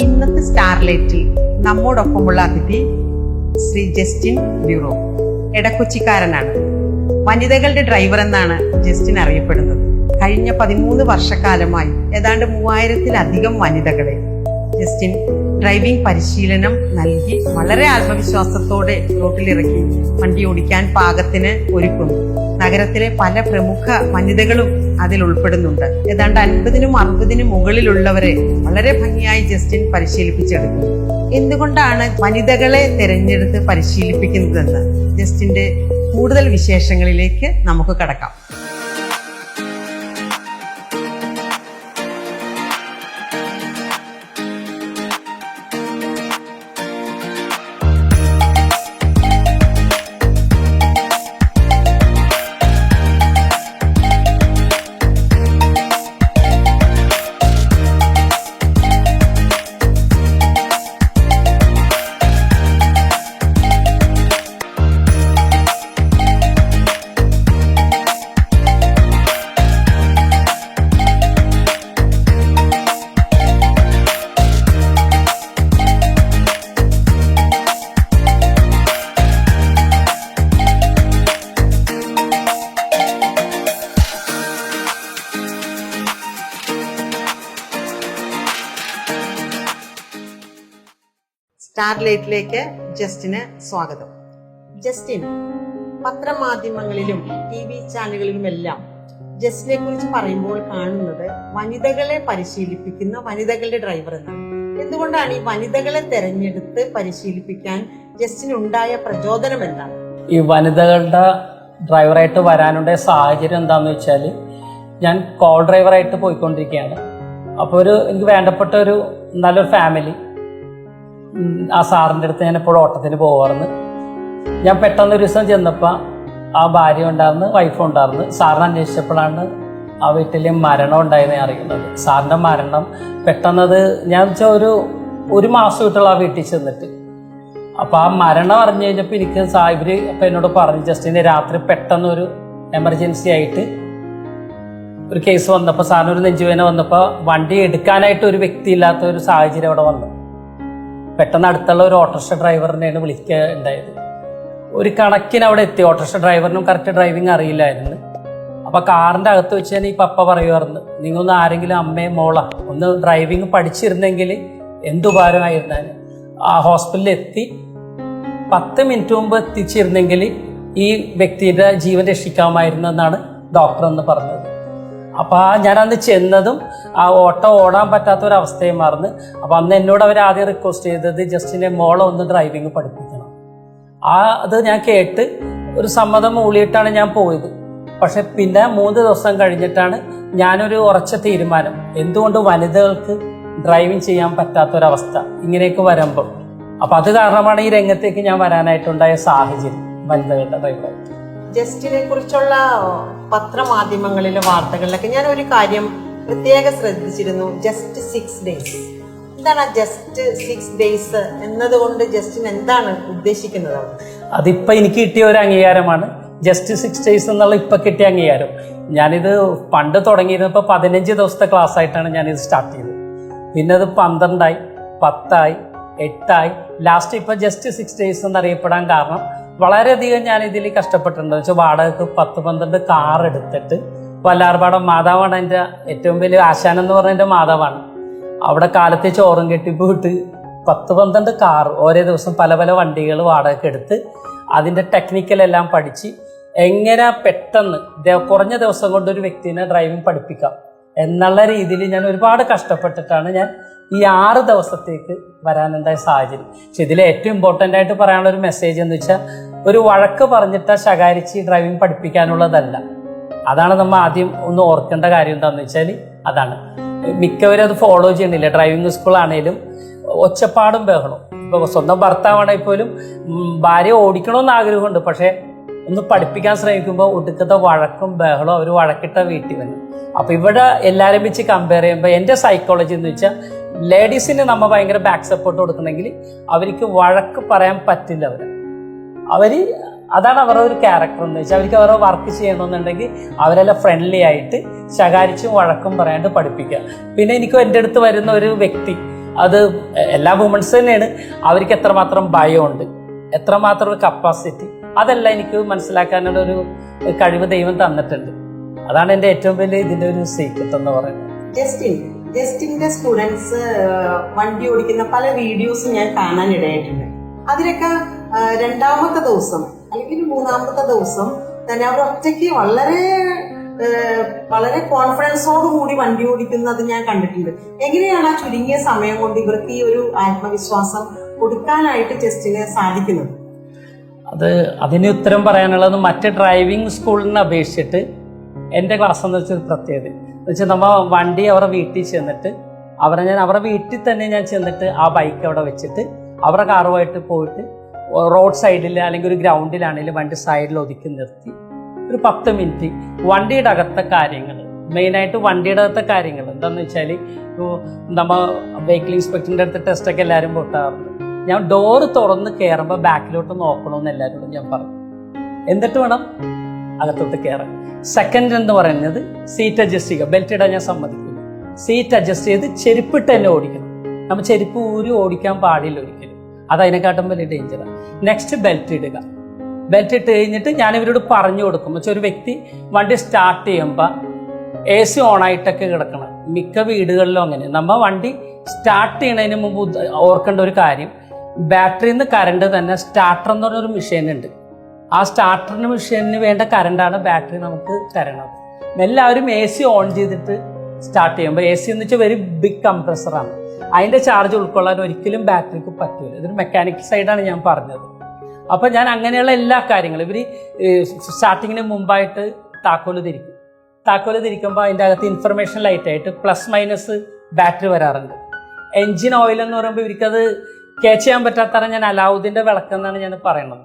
ഇന്നത്തെ സ്റ്റാർലൈറ്റിൽ നമ്മോടൊപ്പമുള്ള അതിഥി Shri Justin bureau. എടക്കൊച്ചിക്കാരനാണ്. വനിതകളുടെ ഡ്രൈവർ എന്നാണ് ജസ്റ്റിൻ അറിയപ്പെടുന്നത്. കഴിഞ്ഞ 13 വർഷക്കാലമായി ഏതാണ്ട് 3000-ലധികം വനിതകളെ ജസ്റ്റിൻ ഡ്രൈവിംഗ് പരിശീലനം നൽകി വളരെ ആത്മവിശ്വാസത്തോടെ റോട്ടിലിറക്കി വണ്ടി ഓടിക്കാൻ പാകത്തിന് ഒരുക്കുന്നു. നഗരത്തിലെ പല പ്രമുഖ വനിതകളും അതിൽ ഉൾപ്പെടുന്നുണ്ട്. ഏതാണ്ട് 50-60 മുകളിലുള്ളവരെ വളരെ ഭംഗിയായി ജസ്റ്റിൻ പരിശീലിപ്പിച്ചെടുക്കുന്നു. എന്തുകൊണ്ടാണ് വനിതകളെ തിരഞ്ഞെടുത്ത് പരിശീലിപ്പിക്കുന്നതെന്ന് ജസ്റ്റിന്റെ കൂടുതൽ വിശേഷങ്ങളിലേക്ക് നമുക്ക് കടക്കാം. സ്റ്റാർലൈറ്റിലേക്ക് ജസ്റ്റിന് സ്വാഗതം. ജസ്റ്റിൻ, പത്രമാധ്യമങ്ങളിലും TV ചാനലുകളിലുമെല്ലാം ജസ്റ്റിനെ കുറിച്ച് പറയുമ്പോൾ കാണുന്നത് വനിതകളെ പരിശീലിപ്പിക്കുന്ന വനിതകളുടെ ഡ്രൈവർ എന്നാണ്. എന്തുകൊണ്ടാണ് ഈ വനിതകളെ തെരഞ്ഞെടുത്ത് പരിശീലിപ്പിക്കാൻ ജസ്റ്റിനുണ്ടായ പ്രചോദനം എന്താണ്? ഈ വനിതകളുടെ ഡ്രൈവറായിട്ട് വരാനുണ്ടായ സാഹചര്യം എന്താണെന്ന് വെച്ചാൽ, ഞാൻ കോൾ ഡ്രൈവറായിട്ട് പോയിക്കൊണ്ടിരിക്കുകയാണ്. അപ്പോൾ എനിക്ക് വേണ്ടപ്പെട്ട നല്ലൊരു ഫാമിലി ആ സാറിൻ്റെ അടുത്ത് ഞാൻ എപ്പോഴും ഓട്ടത്തിന് പോകാറുണ്ട്. ഞാൻ പെട്ടെന്ന് ഒരു ദിവസം ചെന്നപ്പോൾ ആ ഭാര്യ ഉണ്ടായിരുന്നു, വൈഫ് ഉണ്ടായിരുന്നു. സാറിനെ അന്വേഷിച്ചപ്പോഴാണ് ആ വീട്ടിൽ മരണം ഉണ്ടായെന്ന് അറിയുന്നത്. സാറിൻ്റെ മരണം പെട്ടെന്നത് ഞാൻ വെച്ചാൽ ഒരു മാസമായിട്ടുള്ള ആ വീട്ടിൽ ചെന്നിട്ട്. അപ്പോൾ ആ മരണം അറിഞ്ഞു കഴിഞ്ഞപ്പോൾ എനിക്ക് ഇവർ അപ്പം എന്നോട് പറഞ്ഞു, ജസ്റ്റിന് രാത്രി പെട്ടെന്നൊരു എമർജൻസി ആയിട്ട് ഒരു കേസ് വന്നപ്പോൾ, സാറിന് ഒരു നെഞ്ചുവേദന വന്നപ്പോൾ വണ്ടി എടുക്കാനായിട്ട് ഒരു വ്യക്തി ഇല്ലാത്ത ഒരു സാഹചര്യം അവിടെ വന്നു. പെട്ടെന്ന് അടുത്തുള്ള ഒരു ഓട്ടോറിക്ഷ ഡ്രൈവറിനെയാണ് വിളിക്കുക ഉണ്ടായത്. ഒരു കണക്കിന് അവിടെ എത്തി. ഓട്ടോറിക്ഷ ഡ്രൈവറിനും കറക്റ്റ് ഡ്രൈവിംഗ് അറിയില്ലായിരുന്നു. അപ്പോൾ കാറിൻ്റെ അകത്ത് വെച്ച് തന്നെ ഈ പപ്പ പറയുമായിരുന്നു, നിങ്ങളൊന്ന് ആരെങ്കിലും അമ്മയെ മോള ഒന്ന് ഡ്രൈവിംഗ് പഠിച്ചിരുന്നെങ്കിൽ എന്തുപകാരമായിരുന്നാലും. ആ ഹോസ്പിറ്റലിൽ എത്തി 10 മിനിറ്റ് മുമ്പ് എത്തിച്ചിരുന്നെങ്കിൽ ഈ വ്യക്തിയുടെ ജീവൻ രക്ഷിക്കാമായിരുന്നു എന്നാണ് ഡോക്ടർ എന്ന് പറഞ്ഞത്. അപ്പോൾ ഞാനന്ന് ചെന്നതും ആ ഓട്ടോ ഓടാൻ പറ്റാത്തൊരവസ്ഥയെ മാറുന്നു. അപ്പോൾ അന്ന് എന്നോട് അവർ ആദ്യം റിക്വസ്റ്റ് ചെയ്തത് ജസ്റ്റിനെ മോളെ ഒന്ന് ഡ്രൈവിംഗ് പഠിപ്പിക്കണം. അത് ഞാൻ കേട്ട് ഒരു സമ്മതം മൂളിയിട്ടാണ് ഞാൻ പോയത്. പക്ഷെ പിന്നെ 3 ദിവസം കഴിഞ്ഞിട്ടാണ് ഞാനൊരു ഉറച്ച തീരുമാനം, എന്തുകൊണ്ട് വനിതകൾക്ക് ഡ്രൈവിംഗ് ചെയ്യാൻ പറ്റാത്തൊരവസ്ഥ ഇങ്ങനെയൊക്കെ വരുമ്പോൾ. അപ്പോൾ അത് കാരണമാണ് ഈ രംഗത്തേക്ക് ഞാൻ വരാനായിട്ടുണ്ടായ സാഹചര്യം വനിതകളുടെ ഡ്രൈവറായിട്ട്. ജസ്റ്റിനെ കുറിച്ചുള്ള പത്രമാധ്യമങ്ങളിലെ വാർത്തകളിലൊക്കെ ഞാൻ ഒരു കാര്യം പ്രത്യേകം ശ്രദ്ധിച്ചിരുന്നു, ജസ്റ്റ് 6 days. എന്താണ് ജസ്റ്റ് 6 days എന്നതുകൊണ്ട് ജസ്റ്റിൻ എന്താണ് ഉദ്ദേശിക്കുന്നത്? അതിപ്പോ എനിക്ക് കിട്ടിയ ഒരു അംഗീകാരമാണ്, ജസ്റ്റ് 6 days എന്നുള്ള ഇപ്പൊ കിട്ടിയ അംഗീകാരം. ഞാനിത് പണ്ട് തുടങ്ങിയിരുന്നപ്പോൾ 15 ദിവസത്തെ ക്ലാസ് ആയിട്ടാണ് ഞാനിത് സ്റ്റാർട്ട് ചെയ്തത്. പിന്നെ അത് 12 ആയി, 10 ആയി, 8 ആയി, ലാസ്റ്റ് ഇപ്പൊ ജസ്റ്റ് 6 days എന്നറിയപ്പെടാൻ കാരണം വളരെയധികം ഞാൻ ഇതിൽ കഷ്ടപ്പെട്ടിട്ടുണ്ട്. വെച്ചാൽ വാടകയ്ക്ക് 10-12 കാർ എടുത്തിട്ട്, വല്ലാർപാടം മാതാവാണ് എൻ്റെ ഏറ്റവും വലിയ ആശാനം എന്ന് പറഞ്ഞ എൻ്റെ മാതാവാണ്. അവിടെ കാലത്തെ ചോറും കെട്ടി പോയിട്ട് 10-12 കാർ ഓരോ ദിവസം പല പല വണ്ടികൾ വാടകയ്ക്ക് എടുത്ത് അതിൻ്റെ ടെക്നിക്കലെല്ലാം പഠിച്ച് എങ്ങനെ പെട്ടെന്ന് കുറഞ്ഞ ദിവസം കൊണ്ട് ഒരു വ്യക്തിനെ ഡ്രൈവിംഗ് പഠിപ്പിക്കാം എന്നുള്ള രീതിയിൽ ഞാൻ ഒരുപാട് കഷ്ടപ്പെട്ടിട്ടാണ് ഞാൻ ഈ 6 ദിവസത്തേക്ക് വരാനുണ്ടായ സാഹചര്യം. പക്ഷെ ഇതിൽ ഏറ്റവും ഇമ്പോർട്ടൻ്റ് ആയിട്ട് പറയാനുള്ള ഒരു മെസ്സേജ് എന്ന് വെച്ചാൽ, ഒരു വഴക്ക് പറഞ്ഞിട്ട് ശകാരിച്ച് ഡ്രൈവിംഗ് പഠിപ്പിക്കാനുള്ളതല്ല. അതാണ് നമ്മൾ ആദ്യം ഒന്ന് ഓർക്കേണ്ട കാര്യം. എന്താണെന്ന് വെച്ചാൽ അതാണ് മിക്കവരും അത് ഫോളോ ചെയ്യണില്ല. ഡ്രൈവിംഗ് സ്കൂളാണേലും ഒച്ചപ്പാടും ബഹളവും. ഇപ്പോൾ സ്വന്തം ഭർത്താവാണെങ്കിൽ പോലും ഭാര്യ ഓടിക്കണമെന്ന് ആഗ്രഹമുണ്ട്, പക്ഷേ ഒന്ന് പഠിപ്പിക്കാൻ ശ്രമിക്കുമ്പോൾ ഒടുക്കത്തെ വഴക്കും ബഹളവും അവർ വഴക്കിട്ട വീട്ടിൽ വരും. അപ്പോൾ ഇവിടെ എല്ലാവരും വെച്ച് കമ്പയർ ചെയ്യുമ്പോൾ എൻ്റെ സൈക്കോളജി എന്ന് വെച്ചാൽ, ലേഡീസിന് നമ്മൾ ഭയങ്കര ബാക്ക് സപ്പോർട്ട് കൊടുക്കണമെങ്കിൽ അവർക്ക് വഴക്ക് പറയാൻ പറ്റില്ല. അതാണ് അവരുടെ ഒരു ക്യാരക്ടർ എന്ന് വെച്ചാൽ, അവർക്ക് അവരുടെ വർക്ക് ചെയ്യണമെന്നുണ്ടെങ്കിൽ അവരെല്ലാം ഫ്രണ്ട്ലി ആയിട്ട് ശകാരിച്ചും വഴക്കും പറയാണ്ട് പഠിപ്പിക്കുക. പിന്നെ എനിക്ക് എൻ്റെ അടുത്ത് വരുന്ന ഒരു വ്യക്തി അത് എല്ലാ വുമൺസ് തന്നെയാണ്. അവർക്ക് എത്രമാത്രം ഭയമുണ്ട്, എത്രമാത്രം ഒരു കപ്പാസിറ്റി, അതെല്ലാം എനിക്ക് മനസ്സിലാക്കാനുള്ള ഒരു കഴിവ് ദൈവം തന്നിട്ടുണ്ട്. അതാണ് എൻ്റെ ഏറ്റവും വലിയ ഇതിൻ്റെ ഒരു സീക്രട്ട് എന്ന് പറയുന്നത്. ജസ്റ്റിന്റെ സ്റ്റുഡൻസ് വണ്ടി ഓടിക്കുന്ന പല വീഡിയോസും ഞാൻ കാണാൻ ഇടയായിട്ടുണ്ട്. അതിലൊക്കെ രണ്ടാമത്തെ ദിവസം അല്ലെങ്കിൽ മൂന്നാമത്തെ ദിവസം തന്നെ അവർ ഒറ്റയ്ക്ക് വളരെ കോൺഫിഡൻസോട് കൂടി വണ്ടി ഓടിക്കുന്നത് ഞാൻ കണ്ടിട്ടുണ്ട്. എങ്ങനെയാണ് ആ ചുരുങ്ങിയ സമയം കൊണ്ട് ഇവർക്ക് ഈ ഒരു ആത്മവിശ്വാസം കൊടുക്കാനായിട്ട് ജസ്റ്റിന് സാധിക്കുന്നത്? അതിന് ഉത്തരം പറയാനുള്ളത് മറ്റ് ഡ്രൈവിംഗ് സ്കൂളിനെ അപേക്ഷിച്ചിട്ട് എൻ്റെ ക്ലാസ് എന്ന് വെച്ചാൽ പ്രത്യേകത എന്ന് വെച്ചാൽ നമ്മൾ വണ്ടി അവരുടെ വീട്ടിൽ ചെന്നിട്ട് അവരുടെ വീട്ടിൽ തന്നെ ഞാൻ ചെന്നിട്ട് ആ ബൈക്ക് അവിടെ വെച്ചിട്ട് അവരുടെ കാറുമായിട്ട് പോയിട്ട് റോഡ് സൈഡിൽ അല്ലെങ്കിൽ ഒരു ഗ്രൗണ്ടിലാണെങ്കിലും വണ്ടി സൈഡിൽ ഒതുക്കി നിർത്തി ഒരു 10 മിനിറ്റ് വണ്ടിയുടെ അകത്തെ കാര്യങ്ങൾ, മെയിനായിട്ട് വണ്ടിയുടെ അകത്തെ കാര്യങ്ങൾ എന്താണെന്ന് വെച്ചാൽ, നമ്മൾ വെഹിക്കിൾ ഇൻസ്പെക്ടറിൻ്റെ അടുത്ത് ടെസ്റ്റൊക്കെ എല്ലാവരും പൊട്ടാറുണ്ട്. ഞാൻ ഡോറ് തുറന്ന് കയറുമ്പോൾ ബാക്കിലോട്ട് നോക്കണമെന്ന് എല്ലാവരോടും ഞാൻ പറഞ്ഞു. എന്നിട്ട് വേണം അകത്തോട്ട് കയറാൻ. സെക്കൻഡ് എന്ന് പറയുന്നത് സീറ്റ് അഡ്ജസ്റ്റ് ചെയ്യുക. ബെൽറ്റ് ഇടാൻ ഞാൻ സമ്മതിക്കില്ല. സീറ്റ് അഡ്ജസ്റ്റ് ചെയ്ത് ചെരുപ്പിട്ട് തന്നെ ഓടിക്കണം. നമ്മൾ ചെരുപ്പ് ഊരി ഓടിക്കാൻ പാടില്ല ഒരിക്കലും. അത് അതിനെക്കാട്ടും വലിയ ഡേഞ്ചറാണ്. നെക്സ്റ്റ് ബെൽറ്റ് ഇടുക. ബെൽറ്റ് ഇട്ട് കഴിഞ്ഞിട്ട് ഞാൻ ഇവരോട് പറഞ്ഞു കൊടുക്കും. വെച്ചാൽ ഒരു വ്യക്തി വണ്ടി സ്റ്റാർട്ട് ചെയ്യുമ്പോൾ AC ഓണായിട്ടൊക്കെ കിടക്കണം. മിക്ക വീടുകളിലും അങ്ങനെ. നമ്മൾ വണ്ടി സ്റ്റാർട്ട് ചെയ്യുന്നതിന് മുമ്പ് ഓർക്കേണ്ട ഒരു കാര്യം, ബാറ്ററിയിൽ നിന്ന് കറണ്ട് തന്നെ സ്റ്റാർട്ടർ എന്ന് പറഞ്ഞൊരു മെഷീൻ ഉണ്ട്. ആ സ്റ്റാർട്ടറിന് മെഷീനിന് വേണ്ട കറണ്ടാണ് ബാറ്ററി നമുക്ക് തരണത്. എല്ലാവരും AC ഓൺ ചെയ്തിട്ട് സ്റ്റാർട്ട് ചെയ്യുമ്പോൾ, AC എന്ന് വെച്ചാൽ വെരി ബിഗ് കംപ്രസറാണ്, അതിൻ്റെ ചാർജ് ഉൾക്കൊള്ളാൻ ഒരിക്കലും ബാറ്ററിക്ക് പറ്റില്ല. ഇതൊരു മെക്കാനിക്കൽ സൈഡാണ് ഞാൻ പറഞ്ഞത്. അപ്പോൾ ഞാൻ അങ്ങനെയുള്ള എല്ലാ കാര്യങ്ങളും ഇവർ സ്റ്റാർട്ടിങ്ങിന് മുമ്പായിട്ട് താക്കോല് തിരിക്കുമ്പോൾ അതിൻ്റെ അകത്ത് ഇൻഫർമേഷൻ ലൈറ്റായിട്ട് പ്ലസ് മൈനസ് ബാറ്ററി വരാറുണ്ട്. എൻജിൻ ഓയിൽ എന്ന് പറയുമ്പോൾ ഇവർക്കത് ക്യാച്ച് ചെയ്യാൻ പറ്റാത്തതാണ് ഞാൻ അലാവുദ്ദീൻ്റെ വിളക്കെന്നാണ് ഞാൻ പറയുന്നത്.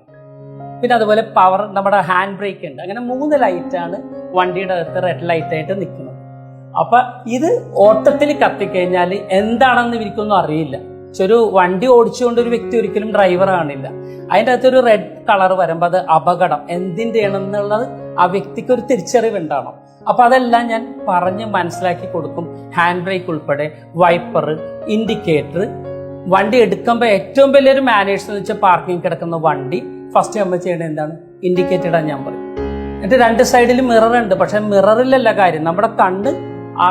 പിന്നെ അതുപോലെ പവർ, നമ്മുടെ ഹാൻഡ് ബ്രേക്ക് ഉണ്ട്. അങ്ങനെ 3 ലൈറ്റാണ് വണ്ടിയുടെ അകത്ത് റെഡ് ലൈറ്റായിട്ട് നിൽക്കുന്നത്. അപ്പം ഇത് ഓട്ടത്തിൽ കത്തിക്കഴിഞ്ഞാൽ എന്താണെന്ന് ഇവർക്കൊന്നും അറിയില്ല. പക്ഷെ ഒരു വണ്ടി ഓടിച്ചുകൊണ്ട് ഒരു വ്യക്തി ഒരിക്കലും ഡ്രൈവർ കാണില്ല. അതിൻ്റെ അകത്തൊരു റെഡ് കളർ വരുമ്പോൾ അത് അപകടം എന്തിൻ്റെയാണെന്നുള്ളത് ആ വ്യക്തിക്ക് ഒരു തിരിച്ചറിവുണ്ടാവണം. അപ്പോൾ അതെല്ലാം ഞാൻ പറഞ്ഞ് മനസ്സിലാക്കി കൊടുക്കും. ഹാൻഡ് ബ്രേക്ക് ഉൾപ്പെടെ, വൈപ്പർ, ഇൻഡിക്കേറ്റർ. വണ്ടി എടുക്കുമ്പോൾ ഏറ്റവും വലിയൊരു മാനേഴ്സ് എന്ന് വെച്ചാൽ പാർക്കിംഗ് കിടക്കുന്ന വണ്ടി ഫസ്റ്റ് നമ്മൾ ചെയ്യേണ്ടത് എന്താണ്? ഇൻഡിക്കേറ്റർ ഇടാൻ ഞാൻ പറയും. എന്നിട്ട് 2 സൈഡിൽ മിറർ ഉണ്ട്. പക്ഷെ മിററിലല്ല കാര്യം, നമ്മുടെ കണ്ണ് ആ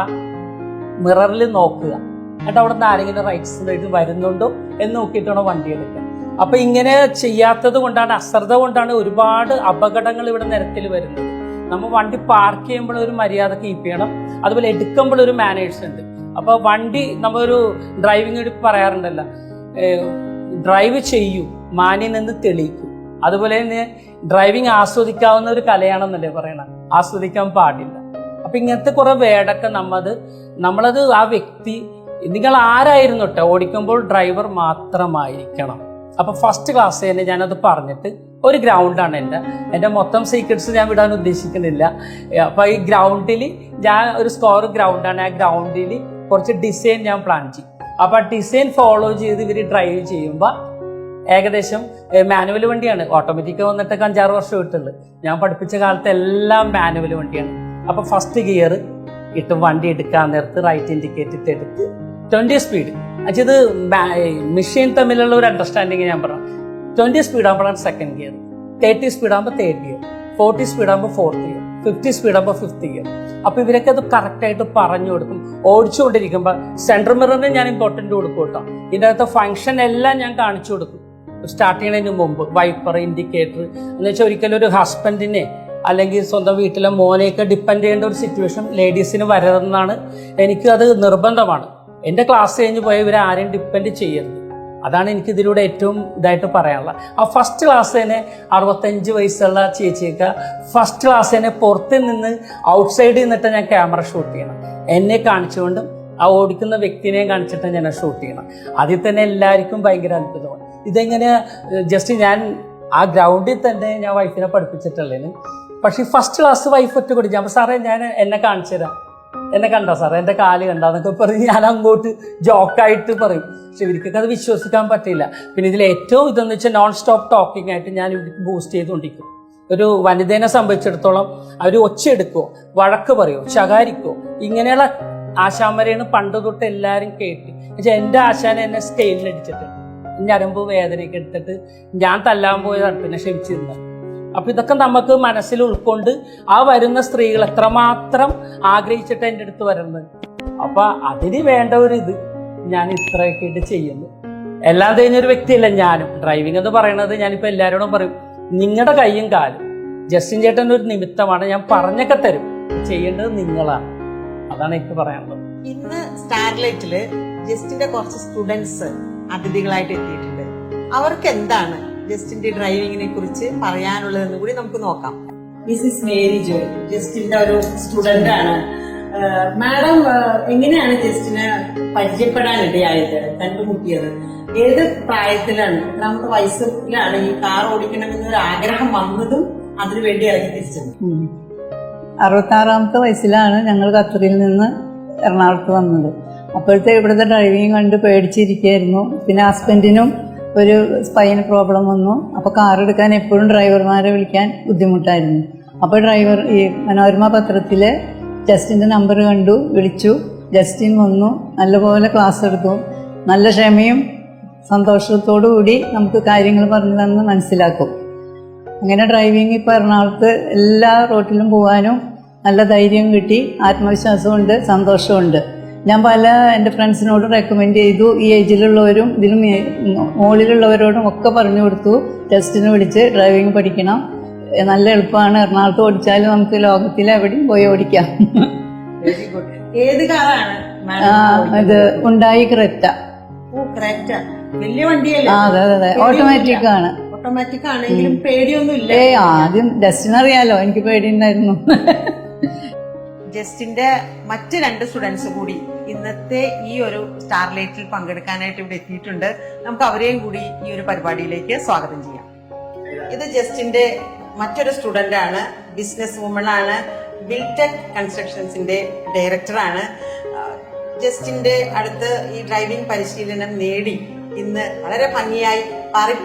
മിററിൽ നോക്കുക. എന്നിട്ട് അവിടെ നിന്ന് ആരെങ്കിലും റൈറ്റ് സൈഡ് വരുന്നുണ്ടോ എന്ന് നോക്കിയിട്ട് വേണം വണ്ടി എടുക്കാൻ. അപ്പൊ ഇങ്ങനെ ചെയ്യാത്തത് കൊണ്ടാണ്, അശ്രദ്ധ കൊണ്ടാണ് ഒരുപാട് അപകടങ്ങൾ ഇവിടെ നിരത്തിൽ വരുന്നത്. നമ്മൾ വണ്ടി പാർക്ക് ചെയ്യുമ്പോൾ ഒരു മര്യാദ കീപ്പ് ചെയ്യണം. അതുപോലെ എടുക്കുമ്പോൾ ഒരു മാനേഴ്സ് ഉണ്ട്. അപ്പോൾ വണ്ടി നമ്മളൊരു ഡ്രൈവിംഗ് പറയാറുണ്ടല്ലോ, ഡ്രൈവ് ചെയ്യൂ, മാന്യം നിന്ന് തെളിയിക്കൂ. അതുപോലെ തന്നെ ഡ്രൈവിംഗ് ആസ്വദിക്കാവുന്ന ഒരു കലയാണെന്നല്ലേ പറയണം, ആസ്വദിക്കാൻ പാടില്ല. അപ്പൊ ഇങ്ങനത്തെ കുറെ വേടൊക്കെ നമ്മളത് ആ വ്യക്തി, നിങ്ങൾ ആരായിരുന്നു കേട്ടോ, ഓടിക്കുമ്പോൾ ഡ്രൈവർ മാത്രമായിരിക്കണം. അപ്പൊ ഫസ്റ്റ് ക്ലാസ് തന്നെ ഞാനത് പറഞ്ഞിട്ട്, ഒരു ഗ്രൗണ്ടാണ് എൻ്റെ മൊത്തം സീക്രട്സ് ഞാൻ വിടാൻ ഉദ്ദേശിക്കുന്നില്ല. അപ്പൊ ഈ ഗ്രൗണ്ടിൽ ഞാൻ ഒരു സ്കോർ ഗ്രൗണ്ടാണ്, ആ ഗ്രൗണ്ടിൽ കുറച്ച് ഡിസൈൻ ഞാൻ പ്ലാൻ ചെയ്യും. അപ്പൊ ആ ഡിസൈൻ ഫോളോ ചെയ്ത് ഇവർ ഡ്രൈവ് ചെയ്യുമ്പോൾ ഏകദേശം മാനുവൽ വണ്ടിയാണ്, ഓട്ടോമാറ്റിക് വന്നിട്ടൊക്കെ 5-6 വർഷം ഇട്ടുള്ളൂ. ഞാൻ പഠിപ്പിച്ച കാലത്ത് എല്ലാം മാനുവൽ വണ്ടിയാണ്. അപ്പൊ ഫസ്റ്റ് ഗിയർ ഇട്ട് വണ്ടി എടുക്കാൻ നേരത്ത് റൈറ്റ് ഇൻഡിക്കേറ്റർ എടുത്ത് 20 സ്പീഡ്. ഇത് മെഷീൻ തമ്മിലുള്ള ഒരു അണ്ടർസ്റ്റാൻഡിങ് ഞാൻ പറഞ്ഞു. 20 സ്പീഡ് ആകുമ്പോഴാണ് സെക്കൻഡ് ഗിയർ, 30 സ്പീഡ് ആകുമ്പോൾ തേർഡ് ഗിയർ, 40 സ്പീഡ് ആകുമ്പോൾ ഫോർത്ത് ഗിയർ, 50 സ്പീഡ് ആകുമ്പോൾ ഫിഫ്ത്ത് ഗിയർ. അപ്പൊ ഇവരൊക്കെ അത് കറക്റ്റായിട്ട് പറഞ്ഞു കൊടുക്കും. ഓടിച്ചുകൊണ്ടിരിക്കുമ്പോൾ സെൻട്രൽ മിററിന് ഞാൻ ഇമ്പോർട്ടൻറ്റ് കൊടുക്കും കേട്ടോ. ഇതിൻ്റെ അകത്ത് ഫംഗ്ഷൻ എല്ലാം ഞാൻ കാണിച്ചു കൊടുക്കും സ്റ്റാർട്ട് ചെയ്യുന്നതിന് മുമ്പ്. വൈപ്പർ, ഇൻഡിക്കേറ്റർ എന്ന് വെച്ചാൽ ഒരിക്കലും ഒരു ഹസ്ബൻഡിനെ അല്ലെങ്കിൽ സ്വന്തം വീട്ടിലെ മോനെയൊക്കെ ഡിപ്പെൻഡ് ചെയ്യേണ്ട ഒരു സിറ്റുവേഷൻ ലേഡീസിന് വരരുതെന്നാണ് എനിക്കത് നിർബന്ധമാണ്. എൻ്റെ ക്ലാസ് കഴിഞ്ഞ് പോയ ഇവരെ ആരെയും ഡിപ്പെൻഡ് ചെയ്യരുത്. അതാണ് എനിക്ക് ഇതിലൂടെ ഏറ്റവും ഇതായിട്ട് പറയാനുള്ളത്. ആ ഫസ്റ്റ് ക്ലാസ് തന്നെ 65 വയസ്സുള്ള ചേച്ചിയൊക്കെ ഫസ്റ്റ് ക്ലാസ് തന്നെ പുറത്ത് നിന്ന് ഔട്ട്സൈഡിൽ നിന്നിട്ട് ഞാൻ ക്യാമറ ഷൂട്ട് ചെയ്യണം. എന്നെ കാണിച്ചുകൊണ്ടും ആ ഓടിക്കുന്ന വ്യക്തിനെ കാണിച്ചിട്ട് ഞാൻ ഷൂട്ട് ചെയ്യണം. അതിൽ തന്നെ എല്ലാവർക്കും ഭയങ്കര അത്ഭുതമാണ്. ഇതെങ്ങനെ ജസ്റ്റ് ഞാൻ ആ ഗ്രൗണ്ടിൽ തന്നെ ഞാൻ വൈഫിനെ പഠിപ്പിച്ചിട്ടുള്ളതിന്. പക്ഷേ ഫസ്റ്റ് ക്ലാസ് വൈഫ് ഒറ്റ കൂടി ഞാൻ സാറേ ഞാൻ എന്നെ കാണിച്ചു തരാം, എന്നെ കണ്ടോ സാറേ, എൻ്റെ കാല് കണ്ടാന്നൊക്കെ പറഞ്ഞ് ഞാൻ അങ്ങോട്ട് ജോക്കായിട്ട് പറയും. പക്ഷെ ഇവർക്കൊക്കെ അത് വിശ്വസിക്കാൻ പറ്റില്ല. പിന്നെ ഇതിൽ ഏറ്റവും ഇതെന്ന് വെച്ചാൽ നോൺ സ്റ്റോപ്പ് ടോക്കിംഗ് ആയിട്ട് ഞാൻ ഇവർക്ക് ബൂസ്റ്റ് ചെയ്തുകൊണ്ടിരിക്കും. ഒരു വനിതേനെ സംബന്ധിച്ചിടത്തോളം അവർ ഒച്ചയെടുക്കോ, വഴക്ക് പറയോ, ശകാരിക്കോ, ഇങ്ങനെയുള്ള ആശാമരെയാണ് പണ്ട് തൊട്ട് എല്ലാവരും കേട്ട്. പക്ഷെ എൻ്റെ ആശാൻ എന്നെ സ്കെയിലിലടിച്ചിട്ടുണ്ട്, ഞരമ്പ് വേദനയൊക്കെ എടുത്തിട്ട് ഞാൻ തല്ലാൻ പോയതാണ്, പിന്നെ ക്ഷമിച്ചിരുന്നത്. അപ്പൊ ഇതൊക്കെ നമുക്ക് മനസ്സിൽ ഉൾക്കൊണ്ട് ആ വരുന്ന സ്ത്രീകൾ എത്രമാത്രം ആഗ്രഹിച്ചിട്ട് എൻ്റെ അടുത്ത് വരുന്നത്. അപ്പൊ അതിന് വേണ്ട ഒരു ഇത് ഞാൻ ഇത്രയൊക്കെ ഇട്ട് ചെയ്യുന്നു. എല്ലാം കഴിഞ്ഞൊരു വ്യക്തിയല്ല ഞാനും. ഡ്രൈവിംഗ് എന്ന് പറയുന്നത് ഞാനിപ്പോൾ എല്ലാവരോടും പറയും, നിങ്ങളുടെ കൈയും കാലും ജസ്റ്റിൻ ചേട്ടൻ്റെ ഒരു നിമിത്തമാണ്. ഞാൻ പറഞ്ഞൊക്കെ തരും, ചെയ്യേണ്ടത് നിങ്ങളാണ്. അതാണ് എനിക്ക് പറയാനുള്ളത്. ഇന്ന് സ്റ്റാർലൈറ്റില് ജസ്റ്റിന്റെ കുറച്ച് സ്റ്റുഡൻസ് അതിഥികളായിട്ട് എത്തിയിട്ടുണ്ട്. അവർക്ക് എന്താണ് ജസ്റ്റിന്റെ ഡ്രൈവിങ്ങിനെ കുറിച്ച് പറയാനുള്ളതെന്ന് കൂടി നമുക്ക് നോക്കാം. മിസ്സിസ് മേരി ജോയ് ജസ്റ്റിന്റെ ഒരു സ്റ്റുഡന്റ് ആണ്. മാഡം, എങ്ങനെയാണ് ജസ്റ്റിനെ പരിചയപ്പെടാനിടയായത്, കണ്ടുമുട്ടിയത്? ഏത് പ്രായത്തിലാണ്, എത്രാമത്തെ വയസ്സിലാണ് ഈ കാർ ഓടിക്കണമെന്നൊരു ആഗ്രഹം വന്നതും അതിനുവേണ്ടി ഇറങ്ങി തിരിച്ചത്? 66-ാമത്തെ വയസ്സിലാണ് ഞങ്ങൾ ഖത്തറിൽ നിന്ന് എറണാകുളത്ത് വന്നത്. അപ്പോഴത്തെ ഇവിടുത്തെ ഡ്രൈവിംഗ് കണ്ട് പേടിച്ചിരിക്കുകയായിരുന്നു. പിന്നെ ഹസ്ബൻഡിനും ഒരു സ്പൈൻ പ്രോബ്ലം വന്നു. അപ്പോൾ കാർ എടുക്കാൻ എപ്പോഴും ഡ്രൈവർമാരെ വിളിക്കാൻ ബുദ്ധിമുട്ടായിരുന്നു. അപ്പോൾ ഡ്രൈവർ ഈ മനോരമ പത്രത്തിലെ ജസ്റ്റിൻ്റെ നമ്പർ കണ്ടു, വിളിച്ചു. ജസ്റ്റിൻ വന്നു, നല്ലപോലെ ക്ലാസ് എടുത്തു. നല്ല ക്ഷമയും സന്തോഷത്തോടു കൂടി നമുക്ക് കാര്യങ്ങൾ പറഞ്ഞു തന്ന് മനസ്സിലാക്കും. അങ്ങനെ ഡ്രൈവിംഗ് ഇപ്പോൾ എറണാകുളത്ത് എല്ലാ റോട്ടിലും പോകാനും നല്ല ധൈര്യം കിട്ടി, ആത്മവിശ്വാസമുണ്ട്, സന്തോഷമുണ്ട്. ഞാൻ എൻ്റെ ഫ്രണ്ട്സിനോട് റെക്കമെൻഡ് ചെയ്തു. ഈ ഏജിലുള്ളവരും ഇതിലും മുകളിലുള്ളവരോടും ഒക്കെ പറഞ്ഞു കൊടുത്തു, ടെസ്റ്റിന് വിളിച്ച് ഡ്രൈവിംഗ് പഠിക്കണം, നല്ല എളുപ്പമാണ്, എറണാകുളത്ത് ഓടിച്ചാലും നമുക്ക് ലോകത്തിൽ എവിടെയും പോയി ഓടിക്കാം. Very good. ഏത് കാറാണ്? ഇത് ഉണ്ടായി ക്രെറ്റ. ക്രെറ്റ വലിയ വണ്ടിയല്ലേ? അതെ അതെ, ഓട്ടോമാറ്റിക് ആണ്. ഓട്ടോമാറ്റിക് ആണെങ്കിലും പേടിയൊന്നും ഇല്ല. ആദ്യം ജസ്റ്റിന് അറിയാലോ, എനിക്ക് പേടിയുണ്ടായിരുന്നു. ജസ്റ്റിന്റെ മറ്റ് 2 സ്റ്റുഡൻസ് കൂടി ഇന്നത്തെ ഈ ഒരു സ്റ്റാർലൈറ്റിൽ പങ്കെടുക്കാനായിട്ട് ഇവിടെ എത്തിയിട്ടുണ്ട്. നമുക്ക് അവരെയും കൂടി ഈ ഒരു പരിപാടിയിലേക്ക് സ്വാഗതം ചെയ്യാം. ഇത് ജസ്റ്റിന്റെ മറ്റൊരു സ്റ്റുഡന്റ് ആണ്, ബിസിനസ് വുമൺ ആണ്, ബിൽടെക് കൺസ്ട്രക്ഷൻസിന്റെ ഡയറക്ടറാണ്. ജസ്റ്റിന്റെ അടുത്ത് ഈ ഡ്രൈവിംഗ് പരിശീലനം നേടി ഇന്ന് വളരെ ഭംഗിയായി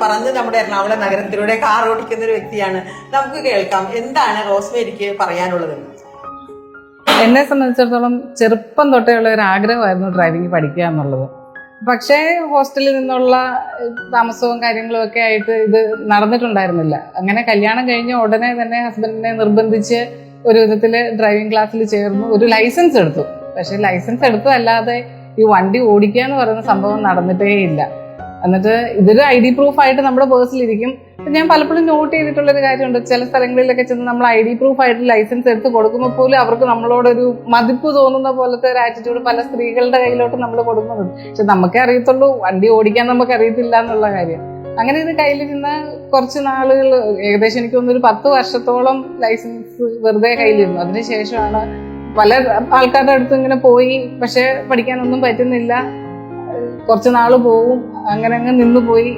പറന്ന് നമ്മുടെ എറണാകുളം നഗരത്തിലൂടെ കാർ ഓടിക്കുന്ന ഒരു വ്യക്തിയാണ്. നമുക്ക് കേൾക്കാം എന്താണ് റോസ്മേരിക്ക് പറയാനുള്ളത്. എന്നെ സംബന്ധിച്ചിടത്തോളം ചെറുപ്പം തൊട്ടേ ഉള്ള ഒരു ആഗ്രഹമായിരുന്നു ഡ്രൈവിംഗ് പഠിക്കുക എന്നുള്ളത്. പക്ഷേ ഹോസ്റ്റലിൽ നിന്നുള്ള താമസവും കാര്യങ്ങളും ഒക്കെ ആയിട്ട് ഇത് നടന്നിട്ടുണ്ടായിരുന്നില്ല. അങ്ങനെ കല്യാണം കഴിഞ്ഞ ഉടനെ തന്നെ ഹസ്ബൻഡിനെ നിർബന്ധിച്ച് ഒരു വിധത്തിൽ ഡ്രൈവിംഗ് ക്ലാസ്സിൽ ചേർന്നു, ഒരു ലൈസൻസ് എടുത്തു. പക്ഷെ ലൈസൻസ് എടുത്തതല്ലാതെ ഈ വണ്ടി ഓടിക്കുക എന്ന് പറയുന്ന സംഭവം നടന്നിട്ടേ ഇല്ല. എന്നിട്ട് ഇതൊരു ID പ്രൂഫായിട്ട് നമ്മുടെ പേഴ്സിലിരിക്കും. ഞാൻ പലപ്പോഴും നോട്ട് ചെയ്തിട്ടുള്ളൊരു കാര്യമുണ്ട്, ചില സ്ഥലങ്ങളിലൊക്കെ ചെന്ന് നമ്മൾ ID പ്രൂഫായിട്ട് ലൈസൻസ് എടുത്ത് കൊടുക്കുമ്പോൾ പോലും അവർക്ക് നമ്മളോടൊരു മതിപ്പ് തോന്നുന്ന പോലത്തെ ഒരു ആറ്റിറ്റ്യൂഡ് പല സ്ത്രീകളുടെ കയ്യിലോട്ട് നമ്മൾ കൊടുക്കുന്നുണ്ട്. പക്ഷെ നമുക്കേ അറിയത്തുള്ളൂ വണ്ടി ഓടിക്കാൻ നമുക്ക് അറിയത്തില്ല എന്നുള്ള കാര്യം. അങ്ങനെ ഇത് കയ്യിലിരുന്ന കുറച്ച് നാളുകൾ, ഏകദേശം എനിക്ക് തോന്നുന്നു ഒരു 10 വർഷത്തോളം ലൈസൻസ് വെറുതെ കയ്യിലിരുന്നു. അതിനുശേഷമാണ് പല ആൾക്കാരുടെ അടുത്ത് ഇങ്ങനെ പോയി, പക്ഷെ പഠിക്കാനൊന്നും പറ്റുന്നില്ല. കുറച്ച് നാള് പോവും, അങ്ങനെ അങ്ങ് നിന്ന് പോയി.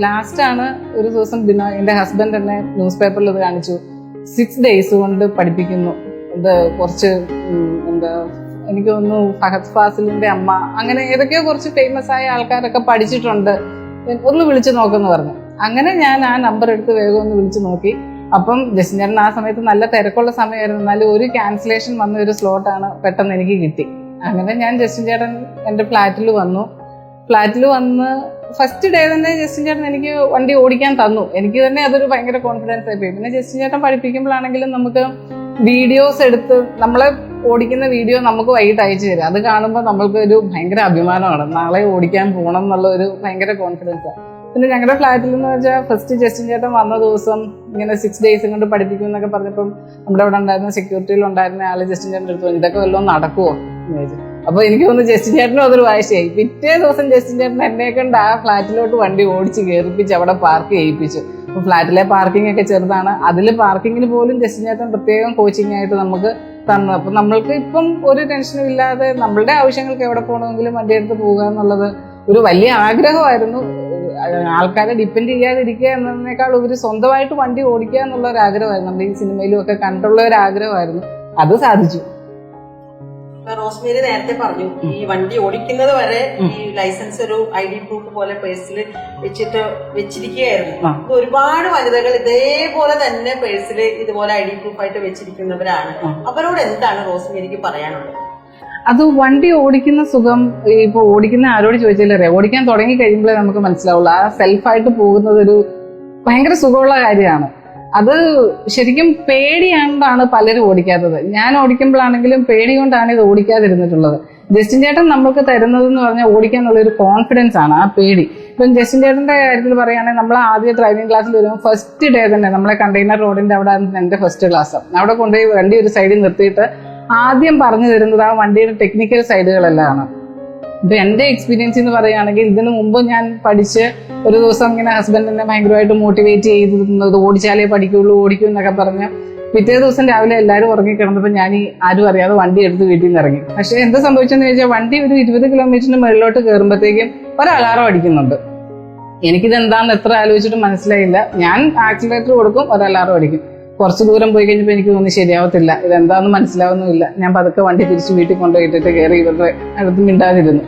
ലാസ്റ്റാണ് ഒരു ദിവസം എൻ്റെ ഹസ്ബൻഡ് എന്നെ ന്യൂസ് പേപ്പറിൽ ഇത് കാണിച്ചു, 6 days കൊണ്ട് പഠിപ്പിക്കുന്നു. ഇത് കുറച്ച് എനിക്ക് തോന്നുന്നു ഫഹദ് ഫാസിലിന്റെ അമ്മ, അങ്ങനെ ഏതൊക്കെയോ കുറച്ച് ഫേമസ് ആയ ആൾക്കാരൊക്കെ പഠിച്ചിട്ടുണ്ട്, ഒന്ന് വിളിച്ചു നോക്കെന്ന് പറഞ്ഞു. അങ്ങനെ ഞാൻ ആ നമ്പർ എടുത്ത് വേഗം ഒന്ന് വിളിച്ചു നോക്കി. അപ്പം ജസ്റ്റിൻ ചേട്ടൻ ആ സമയത്ത് നല്ല തിരക്കുള്ള സമയമായിരുന്നു, എന്നാലും ഒരു ക്യാൻസലേഷൻ വന്ന ഒരു സ്ലോട്ടാണ് പെട്ടെന്ന് എനിക്ക് കിട്ടി. അങ്ങനെ ഞാൻ ജസ്റ്റിൻ ചേട്ടൻ എൻ്റെ ഫ്ലാറ്റിൽ വന്ന് ഫസ്റ്റ് ഡേ തന്നെ ജസ്റ്റിൻ ചേട്ടൻ എനിക്ക് വണ്ടി ഓടിക്കാൻ തന്നു. എനിക്ക് തന്നെ അതൊരു ഭയങ്കര കോൺഫിഡൻസ് ആയി പോയി. പിന്നെ ജസ്റ്റിൻ ചേട്ടൻ പഠിപ്പിക്കുമ്പോഴാണെങ്കിലും നമുക്ക് വീഡിയോസ് എടുത്ത് നമ്മളെ ഓടിക്കുന്ന വീഡിയോ നമുക്ക് വൈകിട്ട് അയച്ചു തരും. അത് കാണുമ്പോൾ നമ്മൾക്ക് ഒരു ഭയങ്കര അഭിമാനമാണ്, നാളെ ഓടിക്കാൻ പോകണം എന്നുള്ള ഒരു ഭയങ്കര കോൺഫിഡൻസാണ്. പിന്നെ ഞങ്ങളുടെ ഫ്ലാറ്റിൽ എന്ന് വെച്ചാൽ ഫസ്റ്റ് ജസ്റ്റിൻ ചേട്ടൻ വന്ന ദിവസം ഇങ്ങനെ 6 days കൊണ്ട് പഠിപ്പിക്കും എന്നൊക്കെ പറഞ്ഞപ്പം നമ്മുടെ അവിടെ ഉണ്ടായിരുന്ന സെക്യൂരിറ്റിയിൽ ഉണ്ടായിരുന്ന ആള് ജസ്റ്റിൻ ചേട്ടൻ എടുത്തു, ഇതൊക്കെ വല്ലതും നടക്കുമോ എന്ന് ചോദിച്ചു. അപ്പൊ എനിക്ക് തോന്നുന്നു ജസ്റ്റിൻ ചേട്ടനും അതൊരു വാശിയായി. പിറ്റേ ദിവസം ജസ്റ്റിൻ ചേട്ടൻ എന്നെ കൊണ്ട് ആ ഫ്ലാറ്റിലോട്ട് വണ്ടി ഓടിച്ച് കയറിപ്പിച്ച് അവിടെ പാർക്ക് ചെയ്യിപ്പിച്ചു. അപ്പൊ ഫ്ലാറ്റിലെ പാർക്കിംഗ് ഒക്കെ ചെറുതാണ്, അതിൽ പാർക്കിങ്ങിന് പോലും ജസ്റ്റിൻ ചേട്ടൻ പ്രത്യേകം കോച്ചിങ് ആയിട്ട് നമുക്ക് തന്നു. അപ്പൊ നമ്മൾക്ക് ഇപ്പം ഒരു ടെൻഷനും ഇല്ലാതെ നമ്മളുടെ ആവശ്യങ്ങൾക്ക് എവിടെ പോകണമെങ്കിലും വണ്ടി എടുത്ത് പോകുക എന്നുള്ളത് ഒരു വലിയ ആഗ്രഹമായിരുന്നു. ആൾക്കാരെ ഡിപ്പെൻഡ് ചെയ്യാതിരിക്കുക എന്നതിനേക്കാൾ ഉപരി സ്വന്തമായിട്ട് വണ്ടി ഓടിക്കുക എന്നുള്ള ഒരു ആഗ്രഹമായിരുന്നു. നമ്മുടെ ഈ സിനിമയിലും ഒക്കെ കണ്ടുള്ള ഒരു ആഗ്രഹമായിരുന്നു, അത് സാധിച്ചു. റോസ്മേരി നേരത്തെ പറഞ്ഞു, ഈ വണ്ടി ഓടിക്കുന്നത് വരെ ഈ ലൈസൻസ് ഒരു ID പ്രൂഫ് പോലെ പേഴ്സിൽ വെച്ചിരിക്കുകയായിരുന്നു. ഒരുപാട് വനിതകൾ ഇതേപോലെ തന്നെ പേഴ്സിൽ ഇതുപോലെ ID പ്രൂഫ് ആയിട്ട് വെച്ചിരിക്കുന്നവരാണ്. അവരോട് എന്താണ് റോസ്മേരിക്ക് പറയാനുള്ളത്? അത് വണ്ടി ഓടിക്കുന്ന സുഖം ഇപ്പൊ ഓടിക്കുന്ന ആരോട് ചോദിച്ചാലും അറിയാം. ഓടിക്കാൻ തുടങ്ങി കഴിയുമ്പോഴേ നമുക്ക് മനസ്സിലാവുള്ളൂ. ആ സെൽഫായിട്ട് പോകുന്നത് ഒരു ഭയങ്കര സുഖമുള്ള കാര്യമാണ്. അത് ശരിക്കും പേടിയാണ്ടാണ് പലരും ഓടിക്കാത്തത്. ഞാൻ ഓടിക്കുമ്പോഴാണെങ്കിലും പേടി കൊണ്ടാണ് ഇത് ഓടിക്കാതിരുന്നിട്ടുള്ളത്. ജസ്റ്റിൻ ചേട്ടൻ നമുക്ക് തരുന്നത് എന്ന് പറഞ്ഞാൽ ഓടിക്കാനുള്ള ഒരു കോൺഫിഡൻസ് ആണ്, ആ പേടി. ഇപ്പം ജസ്റ്റിൻ ചേട്ടന്റെ കാര്യത്തിൽ പറയുകയാണെങ്കിൽ നമ്മൾ ആദ്യ ഡ്രൈവിംഗ് ക്ലാസ്സിൽ വരുമ്പോൾ ഫസ്റ്റ് ഡേ തന്നെ നമ്മളെ കണ്ടെയ്നർ റോഡിന്റെ അവിടെ എന്റെ ഫസ്റ്റ് ക്ലാസ്. അവിടെ കൊണ്ടുപോയി വണ്ടി ഒരു സൈഡിൽ നിർത്തിയിട്ട് ആദ്യം പറഞ്ഞു തരുന്നത് ആ വണ്ടിയുടെ ടെക്നിക്കൽ സൈഡുകളെല്ലാം ആണ്. ഇപ്പൊ എന്റെ എക്സ്പീരിയൻസ് എന്ന് പറയുകയാണെങ്കിൽ ഇതിനു മുമ്പ് ഞാൻ പഠിച്ച് ഒരു ദിവസം ഇങ്ങനെ ഹസ്ബൻഡിനെ ഭയങ്കരമായിട്ട് മോട്ടിവേറ്റ് ചെയ്തിരുന്നത് ഓടിച്ചാലേ പഠിക്കുള്ളൂ, ഓടിക്കും എന്നൊക്കെ പറഞ്ഞ് പിറ്റേ ദിവസം രാവിലെ എല്ലാവരും ഉറങ്ങിക്കിടന്നപ്പോൾ ഞാൻ ഈ ആരും അറിയാതെ വണ്ടി എടുത്ത് വീട്ടിൽ നിന്ന് ഇറങ്ങി. പക്ഷെ എന്താ സംഭവിച്ചെന്ന് ചോദിച്ചാൽ വണ്ടി ഒരു 20 കിലോമീറ്ററിന് മുകളിലോട്ട് കയറുമ്പോഴത്തേക്കും ഒരു അലാറം അടിക്കുന്നുണ്ട്. എനിക്കിത് എന്താണെന്ന് എത്ര ആലോചിച്ചിട്ടും മനസ്സിലായില്ല. ഞാൻ ആക്സിലേറ്റർ കൊടുക്കും, ഒരു അലാറം അടിക്കും. കുറച്ച് ദൂരം പോയി കഴിഞ്ഞപ്പോൾ എനിക്ക് തോന്നി ശരിയാവത്തില്ല, ഇതെന്താണെന്ന് മനസ്സിലാവുന്നുമില്ല. ഞാൻ പതുക്കെ വണ്ടി തിരിച്ച് വീട്ടിൽ കൊണ്ടുപോയിട്ടിട്ട് കയറി ഇവരുടെ അടുത്ത് മിണ്ടാതിരുന്നു.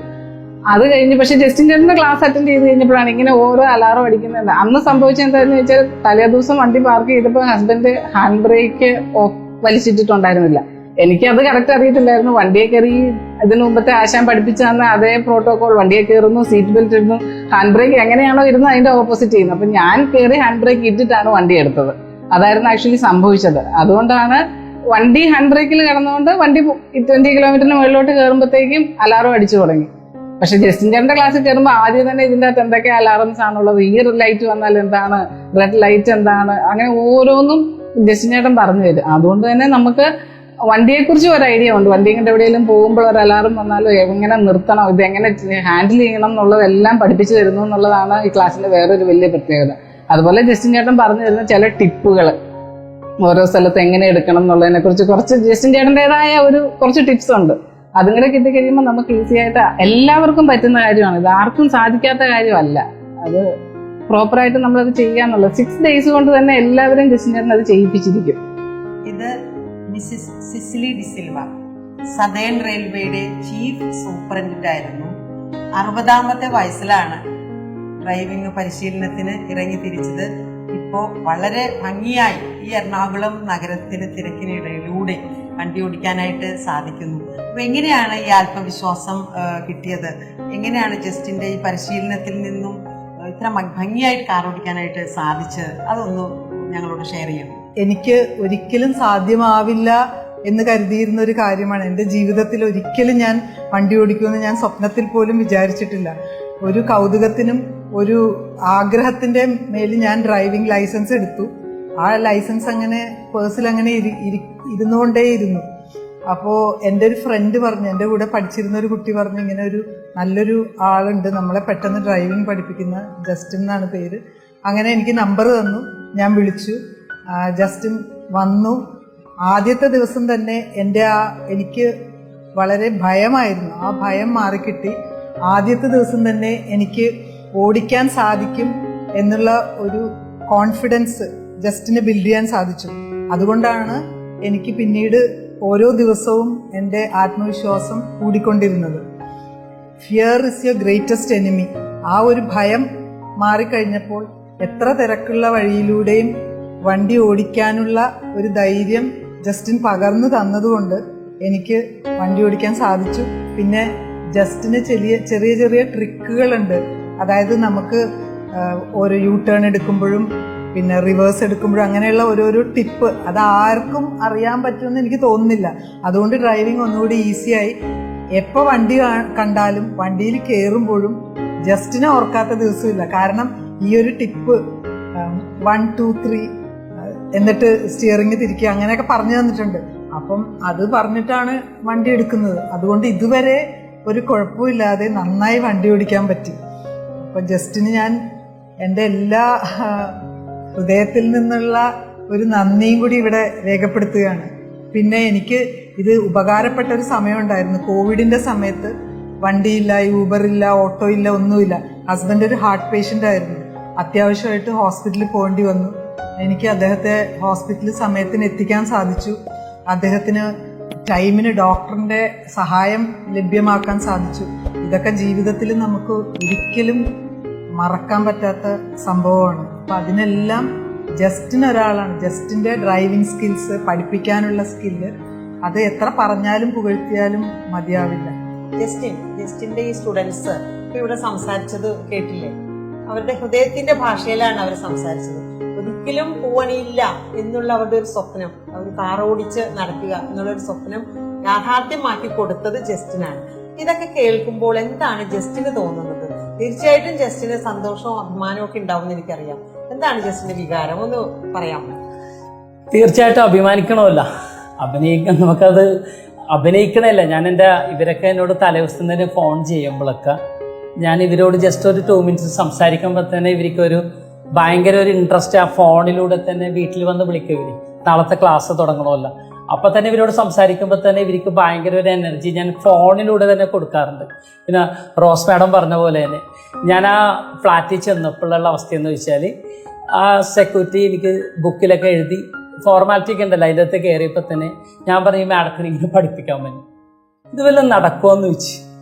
അത് കഴിഞ്ഞ് പക്ഷെ ജസ്റ്റിൻ ചേട്ടന്റെ ക്ലാസ് അറ്റൻഡ് ചെയ്ത് കഴിഞ്ഞപ്പോഴാണ് ഇങ്ങനെ ഓരോ അലാറം അടിക്കുന്നത്. അന്ന് സംഭവിച്ചത് എന്താണെന്ന് വെച്ചാൽ തലേ ദിവസം വണ്ടി പാർക്ക് ചെയ്തപ്പോൾ ഹസ്ബൻഡ് ഹാൻഡ് ബ്രേക്ക് വലിച്ചിട്ടിട്ടുണ്ടായിരുന്നില്ല. എനിക്കത് കറക്റ്റ് അറിയത്തില്ലായിരുന്നു. വണ്ടിയെ കയറി ഇതിനു മുമ്പത്തെ ആശാൻ പഠിപ്പിച്ചു തന്ന അതേ പ്രോട്ടോകോൾ, വണ്ടിയെ കയറുന്നു, സീറ്റ് ബെൽറ്റ് ഇടുന്നു, ഹാൻഡ് ബ്രേക്ക് എങ്ങനെയാണോ ഇരുന്ന് അതിന്റെ ഓപ്പോസിറ്റ് ചെയ്യുന്നു. അപ്പൊ ഞാൻ കയറി ഹാൻഡ് ബ്രേക്ക് ഇട്ടിട്ടാണ് വണ്ടി എടുത്തത്. അതായിരുന്നു ആക്ച്വലി സംഭവിച്ചത്. അതുകൊണ്ടാണ് വണ്ടി ഹാൻഡ് ബ്രേക്കിൽ കിടന്നുകൊണ്ട് വണ്ടി 20 കിലോമീറ്ററിന് മുകളിലോട്ട് കയറുമ്പോഴത്തേക്കും അലാറം അടിച്ചു തുടങ്ങി. പക്ഷെ ജസ്റ്റിൻ ചേട്ടന്റെ ക്ലാസ്സിൽ കയറുമ്പോൾ ആദ്യം തന്നെ ഇതിന്റെ അകത്ത് എന്തൊക്കെ അലാറംസ് ആണുള്ളത്, ഈ ലൈറ്റ് വന്നാൽ എന്താണ്, റെഡ് ലൈറ്റ് എന്താണ്, അങ്ങനെ ഓരോന്നും ജസ്റ്റിൻ ചേട്ടൻ പറഞ്ഞു തരും. അതുകൊണ്ട് തന്നെ നമുക്ക് വണ്ടിയെക്കുറിച്ച് ഒരു ഐഡിയ ഉണ്ട്. വണ്ടി ഇങ്ങനെ എവിടെയെങ്കിലും പോകുമ്പോൾ ഒരു അലാറം വന്നാലും എങ്ങനെ നിർത്തണം, ഇത് എങ്ങനെ ഹാൻഡിൽ ചെയ്യണം എന്നുള്ളതെല്ലാം പഠിപ്പിച്ചു തരുന്നു എന്നുള്ളതാണ് ഈ ക്ലാസ്സിന്റെ വേറൊരു വലിയ പ്രത്യേകത. അതുപോലെ ജസ്റ്റിൻ ചേട്ടൻ പറഞ്ഞു തരുന്ന ചില ടിപ്പുകൾ, ഓരോ സ്ഥലത്ത് എങ്ങനെ എടുക്കണം എന്നുള്ളതിനെ കുറിച്ച് കുറച്ച് ജസ്റ്റിൻ ചേട്ടൻ്റെതായ കുറച്ച് ടിപ്സ് ഉണ്ട്. അതും കൂടെ കിട്ടിക്കഴിയുമ്പോൾ നമുക്ക് ഈസി ആയിട്ട് എല്ലാവർക്കും പറ്റുന്ന കാര്യമാണ്. ഇത് ആർക്കും സാധിക്കാത്ത കാര്യമല്ല. അത് പ്രോപ്പറായിട്ട് നമ്മളത് ചെയ്യാന്നുള്ളത് 6 days കൊണ്ട് തന്നെ എല്ലാവരും ജസ്റ്റിൻ ചേട്ടൻ അത് ചെയ്യിപ്പിച്ചിരിക്കും. ഇത് മിസ്സിസ് സിസിലി ഡിസിൽവ, സദേൺ റെയിൽവേയുടെ ചീഫ് സൂപ്രണ്ടന്റ് ആയിരുന്നു. 60ാമത്തെ വയസ്സിലാണ് ഡ്രൈവിംഗ് പരിശീലനത്തിന് ഇറങ്ങി തിരിച്ചത്. ഇപ്പോൾ വളരെ ഭംഗിയായി ഈ എറണാകുളം നഗരത്തിന് തിരക്കിനിടയിലൂടെ വണ്ടി ഓടിക്കാനായിട്ട് സാധിക്കുന്നു. അപ്പൊ എങ്ങനെയാണ് ഈ ആത്മവിശ്വാസം കിട്ടിയത്? എങ്ങനെയാണ് ജസ്റ്റിന്റെ ഈ പരിശീലനത്തിൽ നിന്നും ഇത്ര ഭംഗിയായിട്ട് കാർ ഓടിക്കാനായിട്ട് സാധിച്ചത്? അതൊന്ന് ഞങ്ങളോട് ഷെയർ ചെയ്യണം. എനിക്ക് ഒരിക്കലും സാധ്യമാവില്ല എന്ന് കരുതിയിരുന്ന ഒരു കാര്യമാണ്. എൻ്റെ ജീവിതത്തിൽ ഒരിക്കലും ഞാൻ വണ്ടി ഓടിക്കുമെന്ന് ഞാൻ സ്വപ്നത്തിൽ പോലും വിചാരിച്ചിട്ടില്ല. ഒരു കൗതുകത്തിനും ഒരു ആഗ്രഹത്തിൻ്റെ മേലിൽ ഞാൻ ഡ്രൈവിംഗ് ലൈസൻസ് എടുത്തു. ആ ലൈസൻസ് അങ്ങനെ പേഴ്സിൽ അങ്ങനെ ഇരുന്നുകൊണ്ടേയിരുന്നു. അപ്പോൾ എൻ്റെ ഒരു ഫ്രണ്ട് പറഞ്ഞു, എൻ്റെ കൂടെ പഠിച്ചിരുന്ന ഒരു കുട്ടി പറഞ്ഞു, ഇങ്ങനെ ഒരു നല്ലൊരു ആളുണ്ട് നമ്മളെ പെട്ടെന്ന് ഡ്രൈവിംഗ് പഠിപ്പിക്കുന്ന, ജസ്റ്റിൻ എന്നാണ് പേര്. അങ്ങനെ എനിക്ക് നമ്പർ തന്നു, ഞാൻ വിളിച്ചു. ജസ്റ്റിൻ വന്നു. ആദ്യത്തെ ദിവസം തന്നെ എനിക്ക് വളരെ ഭയമായിരുന്നു. ആ ഭയം മാറിക്കിട്ടി. ആദ്യത്തെ ദിവസം തന്നെ എനിക്ക് ഓടിക്കാൻ സാധിക്കും എന്നുള്ള ഒരു കോൺഫിഡൻസ് ജസ്റ്റിന് ബിൽഡ് ചെയ്യാൻ സാധിച്ചു. അതുകൊണ്ടാണ് എനിക്ക് പിന്നീട് ഓരോ ദിവസവും എൻ്റെ ആത്മവിശ്വാസം കൂടിക്കൊണ്ടിരുന്നത്. Fear is your greatest enemy. ആ ഒരു ഭയം മാറിക്കഴിഞ്ഞപ്പോൾ എത്ര തിരക്കുള്ള വഴിയിലൂടെയും വണ്ടി ഓടിക്കാനുള്ള ഒരു ധൈര്യം ജസ്റ്റിൻ പകർന്നു തന്നതുകൊണ്ട് എനിക്ക് വണ്ടി ഓടിക്കാൻ സാധിച്ചു. പിന്നെ ജസ്റ്റിന് ചെറിയ ചെറിയ ട്രിക്കുകളുണ്ട്. അതായത് നമുക്ക് ഓരോ യൂ ടേൺ എടുക്കുമ്പോഴും പിന്നെ റിവേഴ്സ് എടുക്കുമ്പോഴും അങ്ങനെയുള്ള ഓരോരോ ടിപ്പ് അത് ആർക്കും അറിയാൻ പറ്റുമെന്ന് എനിക്ക് തോന്നുന്നില്ല. അതുകൊണ്ട് ഡ്രൈവിംഗ് ഒന്നുകൂടി ഈസിയായി. എപ്പോൾ വണ്ടി കണ്ടാലും വണ്ടിയിൽ കയറുമ്പോഴും ജസ്റ്റിനെ ഓർക്കാത്ത ദിവസമില്ല. കാരണം ഈ ഒരു ടിപ്പ് 1 2 3 എന്നിട്ട് സ്റ്റിയറിംഗ് തിരിക്കുക അങ്ങനെയൊക്കെ പറഞ്ഞു തന്നിട്ടുണ്ട്. അപ്പം അത് പറഞ്ഞിട്ടാണ് വണ്ടി എടുക്കുന്നത്. അതുകൊണ്ട് ഇതുവരെ ഒരു കുഴപ്പമില്ലാതെ നന്നായി വണ്ടി ഓടിക്കാൻ പറ്റി. അപ്പം ജസ്റ്റിന് ഞാൻ എൻ്റെ എല്ലാ ഹൃദയത്തിൽ നിന്നുള്ള ഒരു നന്ദിയും കൂടി ഇവിടെ രേഖപ്പെടുത്തുകയാണ്. പിന്നെ എനിക്ക് ഇത് ഉപകാരപ്പെട്ട ഒരു സമയമുണ്ടായിരുന്നു. കോവിഡിൻ്റെ സമയത്ത് വണ്ടിയില്ല, യൂബറില്ല, ഓട്ടോ ഇല്ല, ഒന്നുമില്ല. ഹസ്ബൻഡ് ഒരു ഹാർട്ട് പേഷ്യൻ്റ് ആയിരുന്നു. അത്യാവശ്യമായിട്ട് ഹോസ്പിറ്റലിൽ പോകേണ്ടി വന്നു. എനിക്ക് അദ്ദേഹത്തെ ഹോസ്പിറ്റലിൽ സമയത്തിന് എത്തിക്കാൻ സാധിച്ചു. അദ്ദേഹത്തിന് ടൈമിന് ഡോക്ടറിൻ്റെ സഹായം ലഭ്യമാക്കാൻ സാധിച്ചു. ഇതൊക്കെ ജീവിതത്തിൽ നമുക്ക് ഒരിക്കലും മറക്കാൻ പറ്റാത്ത സംഭവമാണ്. അപ്പം അതിനെല്ലാം ജസ്റ്റിന് ഒരാളാണ്. ജസ്റ്റിൻ്റെ ഡ്രൈവിംഗ് സ്കിൽസ്, പഠിപ്പിക്കാനുള്ള സ്കില്ല് അത് എത്ര പറഞ്ഞാലും പുകഴ്ത്തിയാലും മതിയാവില്ല. ജസ്റ്റിന്റെ ഈ സ്റ്റുഡൻസ് ഇപ്പൊ ഇവിടെ സംസാരിച്ചത് കേട്ടില്ലേ? അവരുടെ ഹൃദയത്തിന്റെ ഭാഷയിലാണ് അവർ സംസാരിച്ചത്. ഒരിക്കലും പൂവണിയില്ല എന്നുള്ള അവരുടെ ഒരു സ്വപ്നം, അവർ കാറോടിച്ച് നടക്കുക എന്നുള്ളൊരു സ്വപ്നം യാഥാർത്ഥ്യമാക്കി കൊടുത്തത് ജസ്റ്റിനാണ്. ഇതൊക്കെ കേൾക്കുമ്പോൾ എന്താണ് ജസ്റ്റിന് തോന്നുന്നത്? തീർച്ചയായിട്ടും ജസ്റ്റിന് സന്തോഷവും അഭിമാനവും ഒക്കെ ഉണ്ടാവും എനിക്കറിയാം. എന്താണ് ജസ്റ്റിന്റെ വികാരം, ഒന്ന് പറയാമോ? തീർച്ചയായിട്ടും അഭിമാനിക്കണമല്ല, നമുക്കത് അഭിനയിക്കണമല്ല. ഞാൻ ഇവരൊക്കെ എന്നോട് തലേദിവസം തന്നെ ഫോൺ ചെയ്യുമ്പോഴൊക്കെ ഞാൻ ഇവരോട് ജസ്റ്റ് ഒരു 2 minutes സംസാരിക്കുമ്പോൾ തന്നെ ഇവർക്കൊരു ഭയങ്കര ഒരു ഇൻട്രസ്റ്റ്. ആ ഫോണിലൂടെ തന്നെ വീട്ടിൽ വന്ന് വിളിക്കും ഇവർ, നാളത്തെ ക്ലാസ് തുടങ്ങണമല്ല. അപ്പം തന്നെ ഇവരോട് സംസാരിക്കുമ്പോൾ തന്നെ ഇവർക്ക് ഭയങ്കര ഒരു എനർജി ഞാൻ ഫോണിലൂടെ തന്നെ കൊടുക്കാറുണ്ട്. പിന്നെ റോസ് മാഡം പറഞ്ഞ പോലെ തന്നെ ഞാൻ ആ ഫ്ലാറ്റിൽ ചെന്നപ്പോഴുള്ള അവസ്ഥയെന്ന് വെച്ചാൽ ആ സെക്യൂരിറ്റി എനിക്ക് ബുക്കിലൊക്കെ എഴുതി ഫോർമാലിറ്റി ഒക്കെ ഉണ്ടല്ലോ, അതിൻ്റെ അകത്ത് കയറിയപ്പോൾ തന്നെ ഞാൻ പറയും മാഡത്തിന് ഇങ്ങനെ പഠിപ്പിക്കാൻ പറ്റും, ഇത് വല്ലതും നടക്കുമെന്ന് വെച്ച്.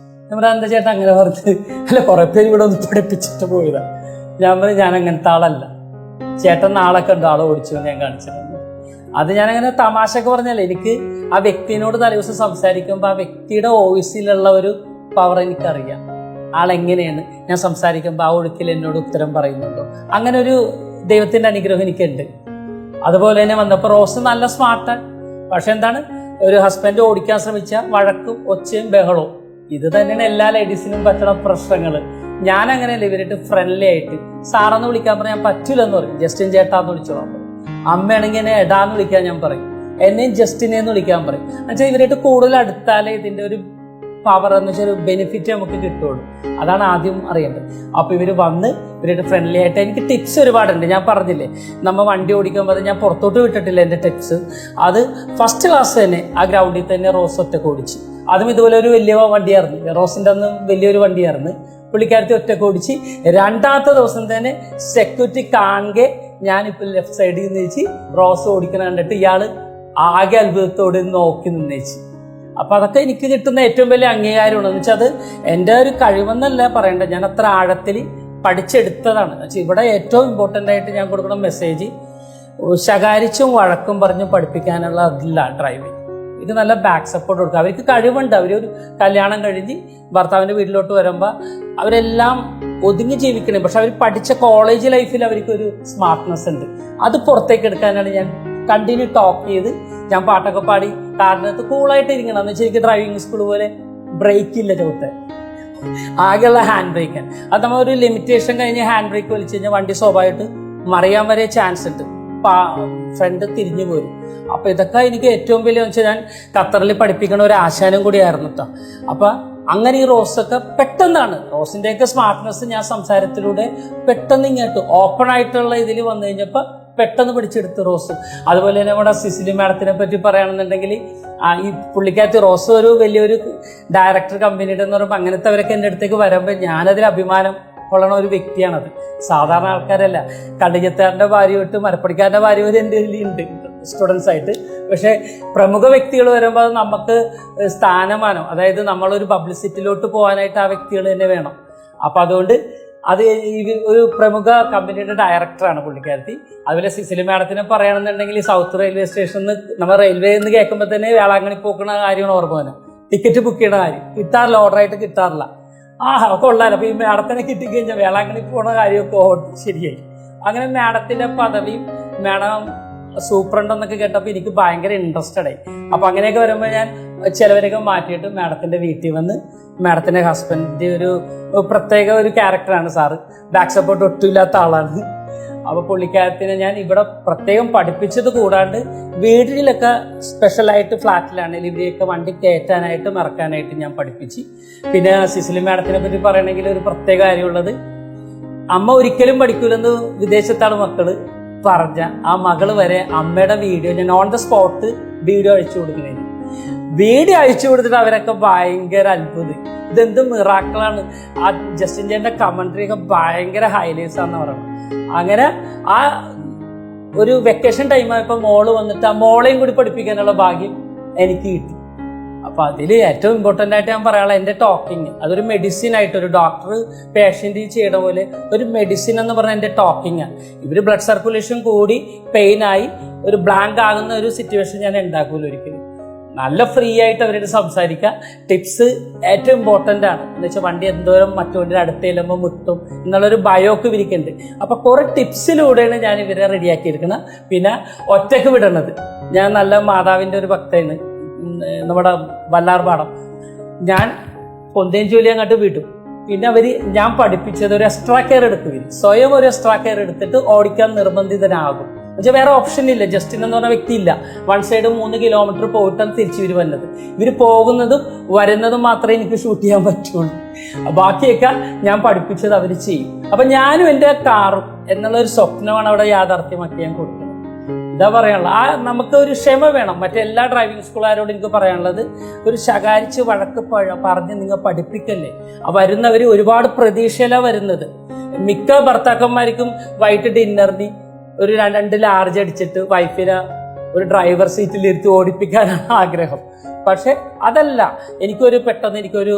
നമ്മുടെ എന്താ ചേട്ടാ അങ്ങനെ പറഞ്ഞത്? അല്ല, കുറേ പേര് ഇവിടെ ഒന്ന് പഠിപ്പിച്ചിട്ട് പോയതാണ്. ഞാൻ പറയും ഞാൻ അങ്ങനത്തെ ആളല്ല, ചേട്ടൻ നാളെ കണ്ടു ആളെ ഓടിച്ചു ഞാൻ കാണിച്ചിട്ടുണ്ട്. അത് ഞാനങ്ങനെ തമാശക്ക് പറഞ്ഞല്ലേ, എനിക്ക് ആ വ്യക്തിനോട് തലേദിവസം സംസാരിക്കുമ്പോൾ ആ വ്യക്തിയുടെ വോയിസിലുള്ള ഒരു പവർ എനിക്കറിയാം. ആളെങ്ങനെയാണ് ഞാൻ സംസാരിക്കുമ്പോൾ ആ ഒഴുക്കിൽ എന്നോട് ഉത്തരം പറയുന്നുണ്ടോ, അങ്ങനെ ഒരു ദൈവത്തിൻ്റെ അനുഗ്രഹം എനിക്കുണ്ട്. അതുപോലെ തന്നെ വന്നപ്പോൾ റോസ് നല്ല സ്മാർട്ടാണ്. പക്ഷെ എന്താണ്, ഒരു ഹസ്ബൻഡ് ഓടിക്കാൻ ശ്രമിച്ചാൽ വഴക്കും ഒച്ചയും ബഹളവും, ഇത് തന്നെയാണ് എല്ലാ ലേഡീസിനും പറ്റുന്ന പ്രശ്നങ്ങൾ. ഞാൻ അങ്ങനെയല്ല, ഇവരായിട്ട് ഫ്രണ്ട്ലി ആയിട്ട് സാറെന്ന് വിളിക്കാൻ പറഞ്ഞാൽ പറ്റൂലെന്ന് പറയും, ജസ്റ്റിൻ ചേട്ടാന്ന് വിളിച്ചോളാൻ പറയും. അമ്മയാണെങ്കിൽ എന്നെ എടാന്ന് വിളിക്കാൻ ഞാൻ പറയും, എന്നെയും ജസ്റ്റിനെ എന്ന് വിളിക്കാൻ പറയും. എന്നുവെച്ചാൽ ഇവരായിട്ട് കൂടുതൽ അടുത്താലേ ഇതിൻ്റെ ഒരു പവർ എന്ന് വെച്ചാൽ ഒരു ബെനിഫിറ്റ് നമുക്ക് കിട്ടുള്ളൂ. അതാണ് ആദ്യം അറിയേണ്ടത്. അപ്പോൾ ഇവർ വന്ന് ഇവരായിട്ട് ഫ്രണ്ട്ലി ആയിട്ട് എനിക്ക് ടിപ്സ് ഒരുപാടുണ്ട്. ഞാൻ പറഞ്ഞില്ലേ, നമ്മൾ വണ്ടി ഓടിക്കുമ്പോൾ ഞാൻ പുറത്തോട്ട് വിട്ടിട്ടില്ല എൻ്റെ ടിപ്സ്. അത് ഫസ്റ്റ് ക്ലാസ് തന്നെ ആ ഗ്രൗണ്ടിൽ തന്നെ റോസ് ഒറ്റക്ക് ഓടിച്ച്. അതും ഇതുപോലെ ഒരു വലിയ വണ്ടിയായിരുന്നു, റോസിൻ്റെ അന്ന് വലിയൊരു വണ്ടിയായിരുന്നു. പുള്ളിക്കാരത്തി ഒറ്റക്ക് ഓടിച്ച്. രണ്ടാമത്തെ ദിവസം തന്നെ സെക്യൂരിറ്റി കാണുക ഞാനിപ്പോൾ ലെഫ്റ്റ് സൈഡിൽ നിന്ന് വെച്ച് റോസ് ഓടിക്കണ കണ്ടിട്ട് ഇയാൾ ആകെ അത്ഭുതത്തോടെ നോക്കി നിന്നേച്ച്. അപ്പം അതൊക്കെ എനിക്ക് കിട്ടുന്ന ഏറ്റവും വലിയ അംഗീകാരമാണ്. എന്ന് വെച്ചാൽ അത് എൻ്റെ ഒരു കഴിവെന്നല്ല പറയേണ്ടത്, ഞാൻ അത്ര ആഴത്തിൽ പഠിച്ചെടുത്തതാണ്. എന്നുവെച്ചാൽ ഇവിടെ ഏറ്റവും ഇമ്പോർട്ടൻ്റ് ആയിട്ട് ഞാൻ കൊടുക്കുന്ന മെസ്സേജ് ശകാരിച്ചും വഴക്കും പറഞ്ഞും പഠിപ്പിക്കാനുള്ള അതില്ല ഡ്രൈവിംഗ്. ഇത് നല്ല ബാക്ക് സപ്പോർട്ട് കൊടുക്കുക. അവർക്ക് കഴിവുണ്ട്. അവരൊരു കല്യാണം കഴിഞ്ഞ് ഭർത്താവിൻ്റെ വീട്ടിലോട്ട് വരുമ്പോൾ അവരെല്ലാം ഒതുങ്ങി ജീവിക്കണേ, പക്ഷെ അവർ പഠിച്ച കോളേജ് ലൈഫിൽ അവർക്കൊരു സ്മാർട്ട്നെസ് ഉണ്ട്. അത് പുറത്തേക്ക് എടുക്കാനാണ് ഞാൻ കണ്ടിന്യൂ ടോക്ക് ചെയ്ത് ഞാൻ പാട്ടൊക്കെ പാടി കാറിനകത്ത് കൂളായിട്ട് ഇരിക്കണം. എന്ന് വെച്ചാൽ എനിക്ക് ഡ്രൈവിംഗ് സ്കൂൾ പോലെ ബ്രേക്ക് ഇല്ല ചവിട്ട്, ആകെയുള്ള ഹാൻഡ് ബ്രേക്കാണ്. അത് നമ്മൾ ഒരു ലിമിറ്റേഷൻ കഴിഞ്ഞ് ഹാൻഡ് ബ്രേക്ക് വലിച്ചു കഴിഞ്ഞാൽ വണ്ടി സ്വാഭാവികമായിട്ട് മറിയാൻ വരെ ചാൻസ് ഉണ്ട്, ഫ്രണ്ട് തിരിഞ്ഞു പോരും. അപ്പോൾ ഇതൊക്കെ എനിക്ക് ഏറ്റവും വലിയ വെച്ചാൽ ഞാൻ ഖത്തറിൽ പഠിപ്പിക്കണ ഒരു ആശാനും കൂടിയായിരുന്നു കേട്ടോ. അപ്പം അങ്ങനെ ഈ റോസൊക്കെ പെട്ടെന്നാണ്, റോസിൻ്റെയൊക്കെ സ്മാർട്ട്നെസ് ഞാൻ സംസാരത്തിലൂടെ പെട്ടെന്ന് ഇങ്ങോട്ട് ഓപ്പൺ ആയിട്ടുള്ള ഇതിൽ വന്നു കഴിഞ്ഞപ്പോൾ പെട്ടെന്ന് പിടിച്ചെടുത്ത് റോസ്. അതുപോലെ തന്നെ നമ്മുടെ സിസിലി മാഡത്തിനെ പറ്റി പറയുകയാണെന്നുണ്ടെങ്കിൽ ഈ പുള്ളിക്കകത്ത് റോസ് ഒരു വലിയൊരു ഡയറക്ടർ കമ്പനിയുടെ എന്ന് പറയുമ്പോൾ അങ്ങനത്തെ അവരൊക്കെ എൻ്റെ അടുത്തേക്ക് വരുമ്പോൾ ഞാനതിൽ അഭിമാനം കൊള്ളണ ഒരു വ്യക്തിയാണത്. സാധാരണ ആൾക്കാരല്ല. കള്ളിച്ചത്താറിൻ്റെ ഭാര്യ തൊട്ട് മരപ്പടിക്കാരൻ്റെ ഭാര്യ വരെ എൻ്റെ ഉണ്ട് സ്റ്റുഡൻസ് ആയിട്ട്. പക്ഷേ പ്രമുഖ വ്യക്തികൾ വരുമ്പോൾ അത് നമുക്ക് സ്ഥാനമാനം, അതായത് നമ്മളൊരു പബ്ലിസിറ്റിയിലോട്ട് പോകാനായിട്ട് ആ വ്യക്തികൾ തന്നെ വേണം. അപ്പം അതുകൊണ്ട് അത് ഒരു പ്രമുഖ കമ്പനിയുടെ ഡയറക്ടറാണ് പുള്ളിക്കാരത്തി. അതുപോലെ സിസിലി മാഡത്തിനെ പറയുകയാണെന്നുണ്ടെങ്കിൽ സൗത്ത് റെയിൽവേ സ്റ്റേഷനിൽ നമ്മൾ റെയിൽവേ എന്ന് കേൾക്കുമ്പോൾ തന്നെ വേളാങ്കണ്ണി പോക്കണ കാര്യമാണ് ഓർമ്മ വന്നത്. ടിക്കറ്റ് ബുക്ക് ചെയ്യണ കാര്യം കിട്ടാറില്ല, ഓർഡറായിട്ട് കിട്ടാറില്ല. കൊള്ളാലോ. അപ്പോൾ ഈ മാഡത്തിനെ കിട്ടിക്കഴിഞ്ഞാൽ വേളാങ്കണ്ണി പോണ കാര്യമൊക്കെ ശരിയായി. അങ്ങനെ മാഡത്തിൻ്റെ പദവിയും മാഡം സൂപ്രണ്ട് എന്നൊക്കെ കേട്ടപ്പോൾ എനിക്ക് ഭയങ്കര ഇൻട്രസ്റ്റഡ് ആയി. അപ്പോൾ അങ്ങനെയൊക്കെ വരുമ്പോൾ ഞാൻ ചിലവരൊക്കെ മാറ്റിയിട്ട് മാഡത്തിൻ്റെ വീട്ടിൽ വന്ന്, മാഡത്തിൻ്റെ ഹസ്ബൻഡ് ഒരു പ്രത്യേക ഒരു ക്യാരക്ടറാണ് സാറ്, ബാക്ക് സപ്പോർട്ട് ഒട്ടുമില്ലാത്ത ആളാണ്. അപ്പോൾ പുള്ളിക്കാരത്തിനെ ഞാൻ ഇവിടെ പ്രത്യേകം പഠിപ്പിച്ചത് കൂടാണ്ട് വീട്ടിലൊക്കെ സ്പെഷ്യലായിട്ട് ഫ്ലാറ്റിലാണെങ്കിൽ ഇവരെയൊക്കെ വണ്ടി കയറ്റാനായിട്ട് മറക്കാനായിട്ട് ഞാൻ പഠിപ്പിച്ച്. പിന്നെ സിസിലി മാഡത്തിനെ പറ്റി പറയണമെങ്കിൽ ഒരു പ്രത്യേക കാര്യമുള്ളത്, അമ്മ ഒരിക്കലും പഠിക്കൂലെന്ന് വിദേശത്താണ് മക്കള് പറഞ്ഞ ആ മകള് വരെ അമ്മയുടെ വീഡിയോ ഞാൻ ഓൺ ദ സ്പോട്ട് വീഡിയോ അയച്ചു കൊടുക്കുന്നതിന് വീഡിയോ അയച്ചു കൊടുത്തിട്ട് അവരൊക്കെ ഭയങ്കര അത്ഭുതം, ഇതെന്ത് മിറാക്കിളാണ്. ആ ജസ്റ്റിൻ ചേട്ടൻ്റെ കമൻട്രി ഒക്കെ ഭയങ്കര ഹൈലൈറ്റ്സ് ആണെന്ന് പറയണം. അങ്ങനെ ആ ഒരു വെക്കേഷൻ ടൈം ആയപ്പോൾ മോള് വന്നിട്ട് ആ മോളെയും കൂടി പഠിപ്പിക്കാനുള്ള ഭാഗ്യം എനിക്ക് കിട്ടി. അപ്പം അതിൽ ഏറ്റവും ഇമ്പോർട്ടൻ്റ് ആയിട്ട് ഞാൻ പറയാനുള്ള എൻ്റെ ടോക്കിങ്, അതൊരു മെഡിസിൻ ആയിട്ട് ഒരു ഡോക്ടർ പേഷ്യൻ്റ് ചെയ്യണ പോലെ ഒരു മെഡിസിൻ എന്ന് പറഞ്ഞാൽ എൻ്റെ ടോക്കിങ്ങാണ്. ഇവർ ബ്ലഡ് സർക്കുലേഷൻ കൂടി പെയിനായി ഒരു ബ്ലാങ്ക് ആകുന്ന ഒരു സിറ്റുവേഷൻ ഞാൻ ഉണ്ടാക്കൂല ഒരിക്കലും. നല്ല ഫ്രീ ആയിട്ട് അവരോട് സംസാരിക്കുക. ടിപ്സ് ഏറ്റവും ഇമ്പോർട്ടൻ്റ് ആണ്. എന്ന് വെച്ചാൽ വണ്ടി എന്തോരം മറ്റു വണ്ടിയുടെ അടുത്ത് ചെല്ലുമ്പോൾ മുട്ടും എന്നുള്ളൊരു ഭയമൊക്കെ ഇവരിക്കുന്നുണ്ട്. അപ്പോൾ കുറേ ടിപ്സിലൂടെയാണ് ഞാൻ ഇവരെ റെഡിയാക്കിയിരിക്കുന്നത്. പിന്നെ ഒറ്റയ്ക്ക് വിടണത്, ഞാൻ നല്ല മാതാവിൻ്റെ ഒരു ഭക്തയാണ്. നമ്മുടെ വല്ലാർപാടം ഞാൻ പൊന്തേം ജോലി അങ്ങോട്ട് വിടും. പിന്നെ അവർ ഞാൻ പഠിപ്പിച്ചത് ഒരു എക്സ്ട്രാ കെയർ എടുക്കും. സ്വയം ഒരു എക്സ്ട്രാ കെയർ എടുത്തിട്ട് ഓടിക്കാൻ നിർബന്ധിതനാകും. എന്നുവെച്ചാൽ വേറെ ഓപ്ഷൻ ഇല്ല. ജസ്റ്റിൻ എന്ന് പറഞ്ഞ വ്യക്തി ഇല്ല. വൺ സൈഡ് 3 കിലോമീറ്റർ പോയിട്ടാണ് തിരിച്ച് ഇവർ വന്നത്. ഇവർ പോകുന്നതും വരുന്നതും മാത്രമേ എനിക്ക് ഷൂട്ട് ചെയ്യാൻ പറ്റുള്ളൂ. ബാക്കിയൊക്കെ ഞാൻ പഠിപ്പിച്ചത് അവർ ചെയ്യും. അപ്പം ഞാനും എൻ്റെ കാറും എന്നുള്ളൊരു സ്വപ്നമാണ് അവിടെ യാഥാർത്ഥ്യമാക്കി ഞാൻ കൊടുക്കുന്നത്. ഇതാ പറയാനുള്ളത്. നമുക്ക് ഒരു ക്ഷമ വേണം. മറ്റെല്ലാ ഡ്രൈവിംഗ് സ്കൂളുകാരോട് എനിക്ക് പറയാനുള്ളത്, ഒരു ശകാരിച്ച് വഴക്ക് പറഞ്ഞ് നിങ്ങൾ പഠിപ്പിക്കല്ലേ. വരുന്നവർ ഒരുപാട് പ്രതീക്ഷയിലാണ് വരുന്നത്. മിക്ക ഭർത്താക്കന്മാർക്കും വൈകിട്ട് ഡിന്നറിന് ഒരു 2 ലാർജ് അടിച്ചിട്ട് വൈഫിനെ ഒരു ഡ്രൈവർ സീറ്റിലിരുത്തി ഓടിപ്പിക്കാനാണ് ആഗ്രഹം. പക്ഷെ അതല്ല, പെട്ടെന്ന് എനിക്കൊരു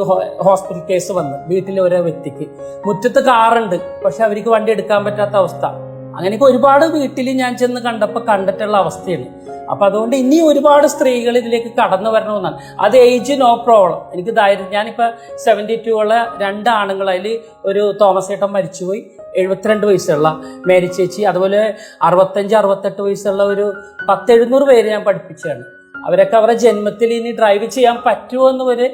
ഹോസ്പിറ്റൽ കേസ് വന്ന് വീട്ടിലെ ഓരോ വ്യക്തിക്ക് മുറ്റത്ത് കാറുണ്ട്, പക്ഷെ അവർക്ക് വണ്ടി എടുക്കാൻ പറ്റാത്ത അവസ്ഥ. അങ്ങനെയൊക്കെ ഒരുപാട് വീട്ടിൽ ഞാൻ ചെന്ന് കണ്ടിട്ടുള്ള അവസ്ഥയാണ്. അപ്പം അതുകൊണ്ട് ഇനി ഒരുപാട് സ്ത്രീകൾ ഇതിലേക്ക് കടന്നു വരണമെന്നാണ്. അത് ഏജ് നോ പ്രോബ്ലം. എനിക്ക് ധൈര്യം. ഞാനിപ്പോൾ 72 ഉള്ള 2 ആണുങ്ങൾ, അതിൽ ഒരു തോമസ് ഏട്ടൻ മരിച്ചുപോയി, 72 വയസ്സുള്ള മേരി ചേച്ചി, അതുപോലെ 65-68 വയസ്സുള്ള ഒരു 10-700 പേര് ഞാൻ പഠിപ്പിച്ചതാണ്. അവരൊക്കെ അവരുടെ ജന്മത്തിൽ ഇനി ഡ്രൈവ് ചെയ്യാൻ പറ്റുമോ എന്ന് വരെ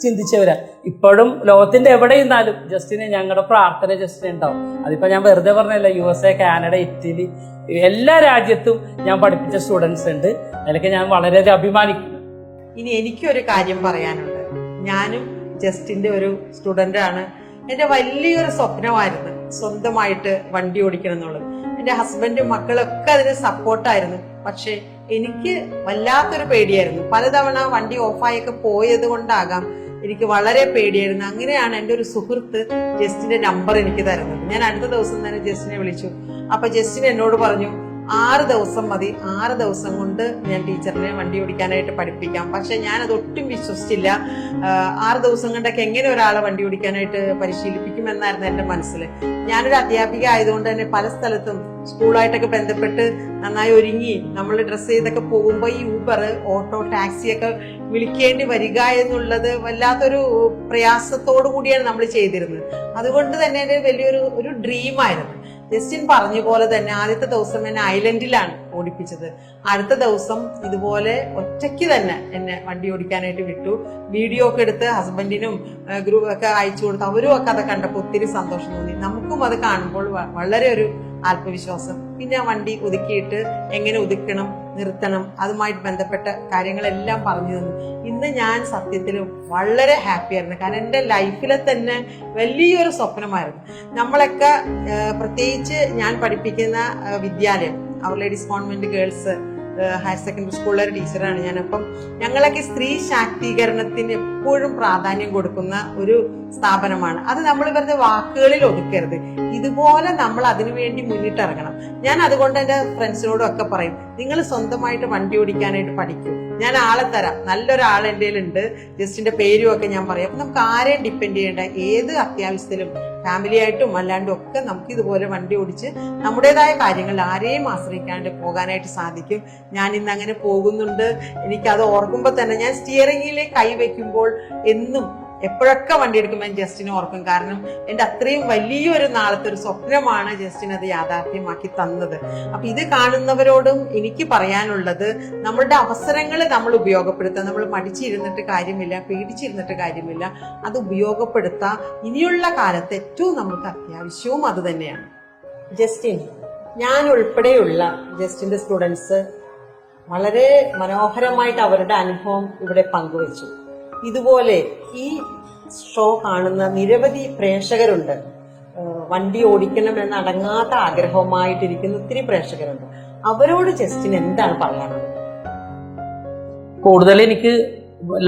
ചിന്തിച്ചവരാ. ഇപ്പോഴും ലോകത്തിന്റെ എവിടെ ഇരുന്നാലും ജസ്റ്റിന് ഞങ്ങളുടെ പ്രാർത്ഥന ജസ്റ്റിന് ഉണ്ടാവും. അതിപ്പോ ഞാൻ വെറുതെ പറഞ്ഞല്ല, USA, കാനഡ, ഇറ്റലി, എല്ലാ രാജ്യത്തും ഞാൻ പഠിപ്പിച്ച സ്റ്റുഡൻസ് ഉണ്ട്. അതിലൊക്കെ ഞാൻ വളരെയധികം അഭിമാനിക്കുന്നു. ഇനി എനിക്കൊരു കാര്യം പറയാനുണ്ട്. ഞാനും ജസ്റ്റിന്റെ ഒരു സ്റ്റുഡന്റ് ആണ്. എൻ്റെ വലിയൊരു സ്വപ്നമായിരുന്നു സ്വന്തമായിട്ട് വണ്ടി ഓടിക്കണം എന്നുള്ളത്. എൻ്റെ ഹസ്ബൻഡും മക്കളൊക്കെ അതിന് സപ്പോർട്ടായിരുന്നു. പക്ഷെ എനിക്ക് വല്ലാത്തൊരു പേടിയായിരുന്നു. പലതവണ വണ്ടി ഓഫായൊക്കെ പോയത് കൊണ്ടാകാം എനിക്ക് വളരെ പേടിയായിരുന്നു. അങ്ങനെയാണ് എൻ്റെ ഒരു സുഹൃത്ത് ജസ്റ്റിന്റെ നമ്പർ എനിക്ക് തരുന്നത്. ഞാൻ അടുത്ത ദിവസം തന്നെ ജസ്റ്റിനെ വിളിച്ചു. അപ്പൊ ജസ്റ്റിൻ എന്നോട് പറഞ്ഞു, 6 ദിവസം മതി, 6 ദിവസം കൊണ്ട് ഞാൻ ടീച്ചറിനെ വണ്ടി ഓടിക്കാനായിട്ട് പഠിപ്പിക്കാം. പക്ഷെ ഞാനത് ഒട്ടും വിശ്വസിച്ചില്ല. 6 ദിവസം കൊണ്ടൊക്കെ എങ്ങനെ ഒരാളെ വണ്ടി ഓടിക്കാനായിട്ട് പരിശീലിപ്പിക്കുമെന്നായിരുന്നു എൻ്റെ മനസ്സിൽ. ഞാനൊരു അധ്യാപിക ആയതുകൊണ്ട് തന്നെ പല സ്ഥലത്തും സ്കൂളായിട്ടൊക്കെ ബന്ധപ്പെട്ട് നന്നായി ഒരുങ്ങി നമ്മൾ ഡ്രസ്സ് ചെയ്തൊക്കെ പോകുമ്പോൾ ഈ ഊബർ, ഓട്ടോ, ടാക്സിയൊക്കെ വിളിക്കേണ്ടി വരിക എന്നുള്ളത് വല്ലാത്തൊരു പ്രയാസത്തോടു കൂടിയാണ് നമ്മൾ ചെയ്തിരുന്നത്. അതുകൊണ്ട് തന്നെ എൻ്റെ വലിയൊരു ഡ്രീമായിരുന്നു. ജസ്റ്റിൻ പറഞ്ഞ പോലെ തന്നെ ആദ്യത്തെ ദിവസം എന്നെ ഐലൻഡിലാണ് ഓടിപ്പിച്ചത്. അടുത്ത ദിവസം ഇതുപോലെ ഒറ്റയ്ക്ക് തന്നെ എന്നെ വണ്ടി ഓടിക്കാനായിട്ട് വിട്ടു. വീഡിയോ ഒക്കെ എടുത്ത് ഹസ്ബൻഡിനും ഗ്രൂപ്പ് ഒക്കെ അയച്ചു കൊടുത്ത് അവരും ഒക്കെ അത് കണ്ടപ്പോൾ ഒത്തിരി സന്തോഷം തോന്നി. നമുക്കും അത് കാണുമ്പോൾ വളരെ ഒരു ആത്മവിശ്വാസം. പിന്നെ വണ്ടി ഒതുക്കിയിട്ട് എങ്ങനെ ഒതുക്കണം, നിർത്തണം, അതുമായിട്ട് ബന്ധപ്പെട്ട കാര്യങ്ങളെല്ലാം പറഞ്ഞു തന്നു. ഇന്ന് ഞാൻ സത്യത്തിൽ വളരെ ഹാപ്പിയായിരുന്നു. കാരണം എൻ്റെ ലൈഫിലെ തന്നെ വലിയൊരു സ്വപ്നമായിരുന്നു. നമ്മളൊക്കെ പ്രത്യേകിച്ച് ഞാൻ പഠിപ്പിക്കുന്ന വിദ്യാലയം അവർ ladies convent girls higher secondary സ്കൂളിലെ ഒരു ടീച്ചറാണ് ഞാൻ. അപ്പം ഞങ്ങളൊക്കെ സ്ത്രീ ശാക്തീകരണത്തിന് എപ്പോഴും പ്രാധാന്യം കൊടുക്കുന്ന ഒരു സ്ഥാപനമാണ്. അത് നമ്മൾ വെറുതെ വാക്കുകളിൽ ഒതുക്കരുത്. ഇതുപോലെ നമ്മൾ അതിനുവേണ്ടി മുന്നിട്ടിറങ്ങണം. ഞാൻ അതുകൊണ്ട് എൻ്റെ ഫ്രണ്ട്സിനോടും ഒക്കെ പറയും, നിങ്ങൾ സ്വന്തമായിട്ട് വണ്ടി ഓടിക്കാനായിട്ട് പഠിക്കൂ. ഞാൻ ആളെ തരാം, നല്ലൊരാൾ എൻ്റെ കയ്യിലുണ്ട്. ജസ്റ്റിന്റെ പേരും ഒക്കെ ഞാൻ പറയും. അപ്പം നമുക്ക് ആരെയും ഡിപ്പെൻഡ് ചെയ്യേണ്ട. ഏത് അത്യാവശ്യത്തിലും ഫാമിലി ആയിട്ടും അല്ലാണ്ടും ഒക്കെ നമുക്ക് ഇതുപോലെ വണ്ടി ഓടിച്ച് നമ്മുടേതായ കാര്യങ്ങൾ ആരെയും ആശ്രയിക്കാണ്ട് പോകാനായിട്ട് സാധിക്കും. ഞാൻ ഇന്ന് അങ്ങനെ പോകുന്നുണ്ട്. എനിക്കത് ഓർക്കുമ്പോൾ തന്നെ ഞാൻ സ്റ്റിയറിംഗിൽ കൈവയ്ക്കുമ്പോൾ എന്നും എപ്പോഴൊക്കെ വണ്ടി എടുക്കുമ്പോൾ ജസ്റ്റിനെ ഓർക്കും. കാരണം എൻ്റെ അത്രയും വലിയൊരു നാളത്തെ ഒരു സ്വപ്നമാണ് ജസ്റ്റിൻ അത് യാഥാർത്ഥ്യമാക്കി തന്നത്. അപ്പൊ ഇത് കാണുന്നവരോടും എനിക്ക് പറയാനുള്ളത്, നമ്മളുടെ അവസരങ്ങൾ നമ്മൾ ഉപയോഗപ്പെടുത്തുക. നമ്മൾ മടിച്ചിരുന്നിട്ട് കാര്യമില്ല, പേടിച്ചിരുന്നിട്ട് കാര്യമില്ല. അത് ഉപയോഗപ്പെടുത്താം. ഇനിയുള്ള കാലത്ത് ഏറ്റവും നമുക്ക് അത്യാവശ്യവും അത് തന്നെയാണ്. ജസ്റ്റിൻ, ഞാൻ ഉൾപ്പെടെയുള്ള ജസ്റ്റിന്റെ സ്റ്റുഡൻസ് വളരെ മനോഹരമായിട്ട് അവരുടെ അനുഭവം ഇവിടെ പങ്കുവച്ചു. ഇതുപോലെ ഈ ഷോ കാണുന്ന നിരവധി പ്രേക്ഷകരുണ്ട്. വണ്ടി ഓടിക്കണമെന്ന് അടങ്ങാത്ത ആഗ്രഹവുമായിട്ടിരിക്കുന്ന ഒത്തിരി പ്രേക്ഷകരുണ്ട്. അവരോട് ജസ്റ്റിന് എന്താണ് പറയാനുള്ളത്? കൂടുതൽ എനിക്ക്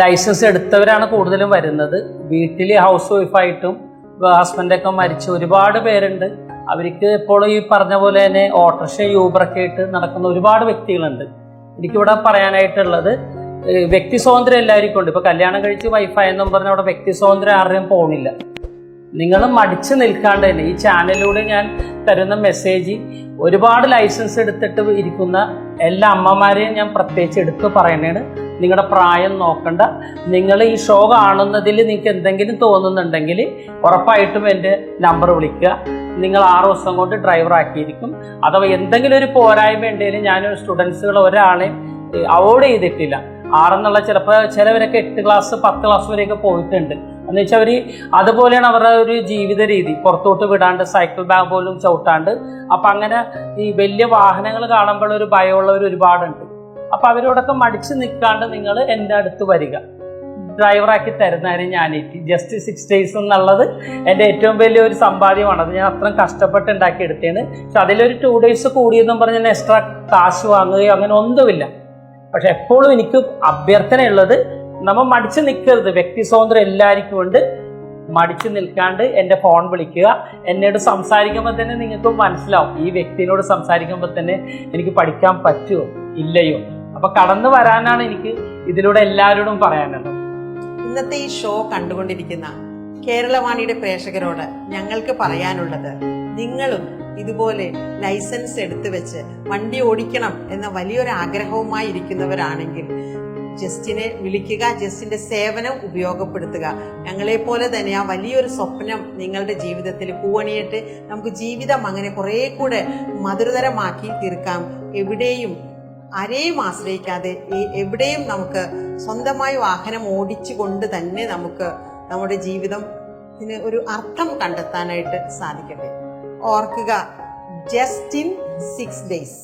ലൈസൻസ് എടുത്തവരാണ് കൂടുതലും വരുന്നത്. വീട്ടിൽ ഹൗസ് വൈഫായിട്ടും ഹസ്ബൻഡൊക്കെ മരിച്ച ഒരുപാട് പേരുണ്ട്. അവർക്ക് ഇപ്പോൾ ഈ പറഞ്ഞ പോലെ തന്നെ ഓട്ടോറിക്ഷ, യൂബറൊക്കെ ആയിട്ട് നടക്കുന്ന ഒരുപാട് വ്യക്തികളുണ്ട്. എനിക്കിവിടെ പറയാനായിട്ടുള്ളത്, വ്യക്തി സ്വാതന്ത്ര്യം എല്ലാവർക്കും ഉണ്ട്. ഇപ്പൊ കല്യാണം കഴിച്ച് വൈഫായെന്നും പറഞ്ഞാൽ അവിടെ വ്യക്തി സ്വാതന്ത്ര്യം ആരുടെയും പോണില്ല. നിങ്ങൾ മടിച്ചു നിൽക്കാണ്ട് തന്നെ ഈ ചാനലിലൂടെ ഞാൻ തരുന്ന മെസ്സേജ്, ഒരുപാട് ലൈസൻസ് എടുത്തിട്ട് ഇരിക്കുന്ന എല്ലാ അമ്മമാരെയും ഞാൻ പ്രത്യേകിച്ച് എടുത്ത് പറയണേണ്, നിങ്ങളുടെ പ്രായം നോക്കണ്ട. നിങ്ങൾ ഈ ഷോ കാണുന്നതിൽ നിങ്ങൾക്ക് എന്തെങ്കിലും തോന്നുന്നുണ്ടെങ്കിൽ ഉറപ്പായിട്ടും എൻ്റെ നമ്പർ വിളിക്കുക. നിങ്ങൾ 6 ദിവസം കൊണ്ട് ഡ്രൈവർ ആക്കിയിരിക്കും. അഥവാ എന്തെങ്കിലും ഒരു പോരായ്മ ഉണ്ടെങ്കിലും ഞാൻ സ്റ്റുഡൻസുകൾ ഒരാളെയും അവോയ്ഡ് ചെയ്തിട്ടില്ല. 6 എന്നുള്ള ചിലപ്പോൾ ചിലവരൊക്കെ 8 ക്ലാസ് 10 ക്ലാസ് വരെയൊക്കെ പോയിട്ടുണ്ട്. എന്ന് വെച്ചാൽ അവർ അതുപോലെയാണ് അവരുടെ ഒരു ജീവിത രീതി. പുറത്തോട്ട് വിടാണ്ട് സൈക്കിൾ ബാഗ് പോലും ചവിട്ടാണ്ട്. അപ്പം അങ്ങനെ ഈ വലിയ വാഹനങ്ങൾ കാണുമ്പോൾ ഒരു ഭയമുള്ളവർ ഒരുപാടുണ്ട്. അപ്പം അവരോടൊക്കെ മടിച്ച് നിൽക്കാണ്ട് നിങ്ങൾ എൻ്റെ അടുത്ത് വരിക. ഡ്രൈവറാക്കി തരുന്നതിന് ഞാനേറ്റി. ജസ്റ്റ് 6 days എന്നുള്ളത് എൻ്റെ ഏറ്റവും വലിയൊരു സമ്പാദ്യമാണ്. അത് ഞാൻ അത്രയും കഷ്ടപ്പെട്ട് ഉണ്ടാക്കിയെടുത്തതാണ്. പക്ഷെ അതിലൊരു 2 days കൂടിയെന്നും പറഞ്ഞ് ഞാൻ എക്സ്ട്രാ കാശ് വാങ്ങുകയോ അങ്ങനെ ഒന്നുമില്ല. പക്ഷെ എപ്പോഴും എനിക്ക് അഭ്യർത്ഥനയുള്ളത്, നമ്മൾ മടിച്ച് നിൽക്കരുത്. വ്യക്തി സ്വാതന്ത്ര്യം എല്ലാവർക്കും ഉണ്ട്. മടിച്ച് നിൽക്കാണ്ട് എൻ്റെ ഫോൺ വിളിക്കുക. എന്നോട് സംസാരിക്കുമ്പോൾ തന്നെ നിങ്ങൾക്ക് മനസ്സിലാവും ഈ വ്യക്തിയോട് സംസാരിക്കുമ്പോൾ തന്നെ എനിക്ക് പഠിക്കാൻ പറ്റുമോ ഇല്ലയോ. അപ്പം കടന്നു വരാനാണ് എനിക്ക് ഇതിലൂടെ എല്ലാവരോടും പറയാനുള്ളത്. ഇന്നത്തെ ഈ ഷോ കണ്ടുകൊണ്ടിരിക്കുന്ന കേരളവാണിയുടെ പ്രേക്ഷകരോട് ഞങ്ങൾക്ക് പറയാനുള്ളത്, നിങ്ങളും ഇതുപോലെ ലൈസൻസ് എടുത്തു വെച്ച് വണ്ടി ഓടിക്കണം എന്ന വലിയൊരു ആഗ്രഹവുമായി ഇരിക്കുന്നവരാണെങ്കിൽ ജസ്റ്റിനെ വിളിക്കുക. ജസ്റ്റിന്റെ സേവനം ഉപയോഗപ്പെടുത്തുക. ഞങ്ങളെപ്പോലെ തന്നെ ആ വലിയൊരു സ്വപ്നം നിങ്ങളുടെ ജീവിതത്തിൽ പൂവണിയിട്ട് നമുക്ക് ജീവിതം അങ്ങനെ കുറെ കൂടെ മധുരതരമാക്കി തീർക്കാം. എവിടെയും ആരെയും ആശ്രയിക്കാതെ എവിടെയും നമുക്ക് സ്വന്തമായി വാഹനം ഓടിച്ചുകൊണ്ട് തന്നെ നമുക്ക് നമ്മുടെ ജീവിതത്തിന് ഒരു അർത്ഥം കണ്ടെത്താനായിട്ട് സാധിക്കട്ടെ. ഓർക്കുക, ജസ്റ്റ് ഇൻ 6 days.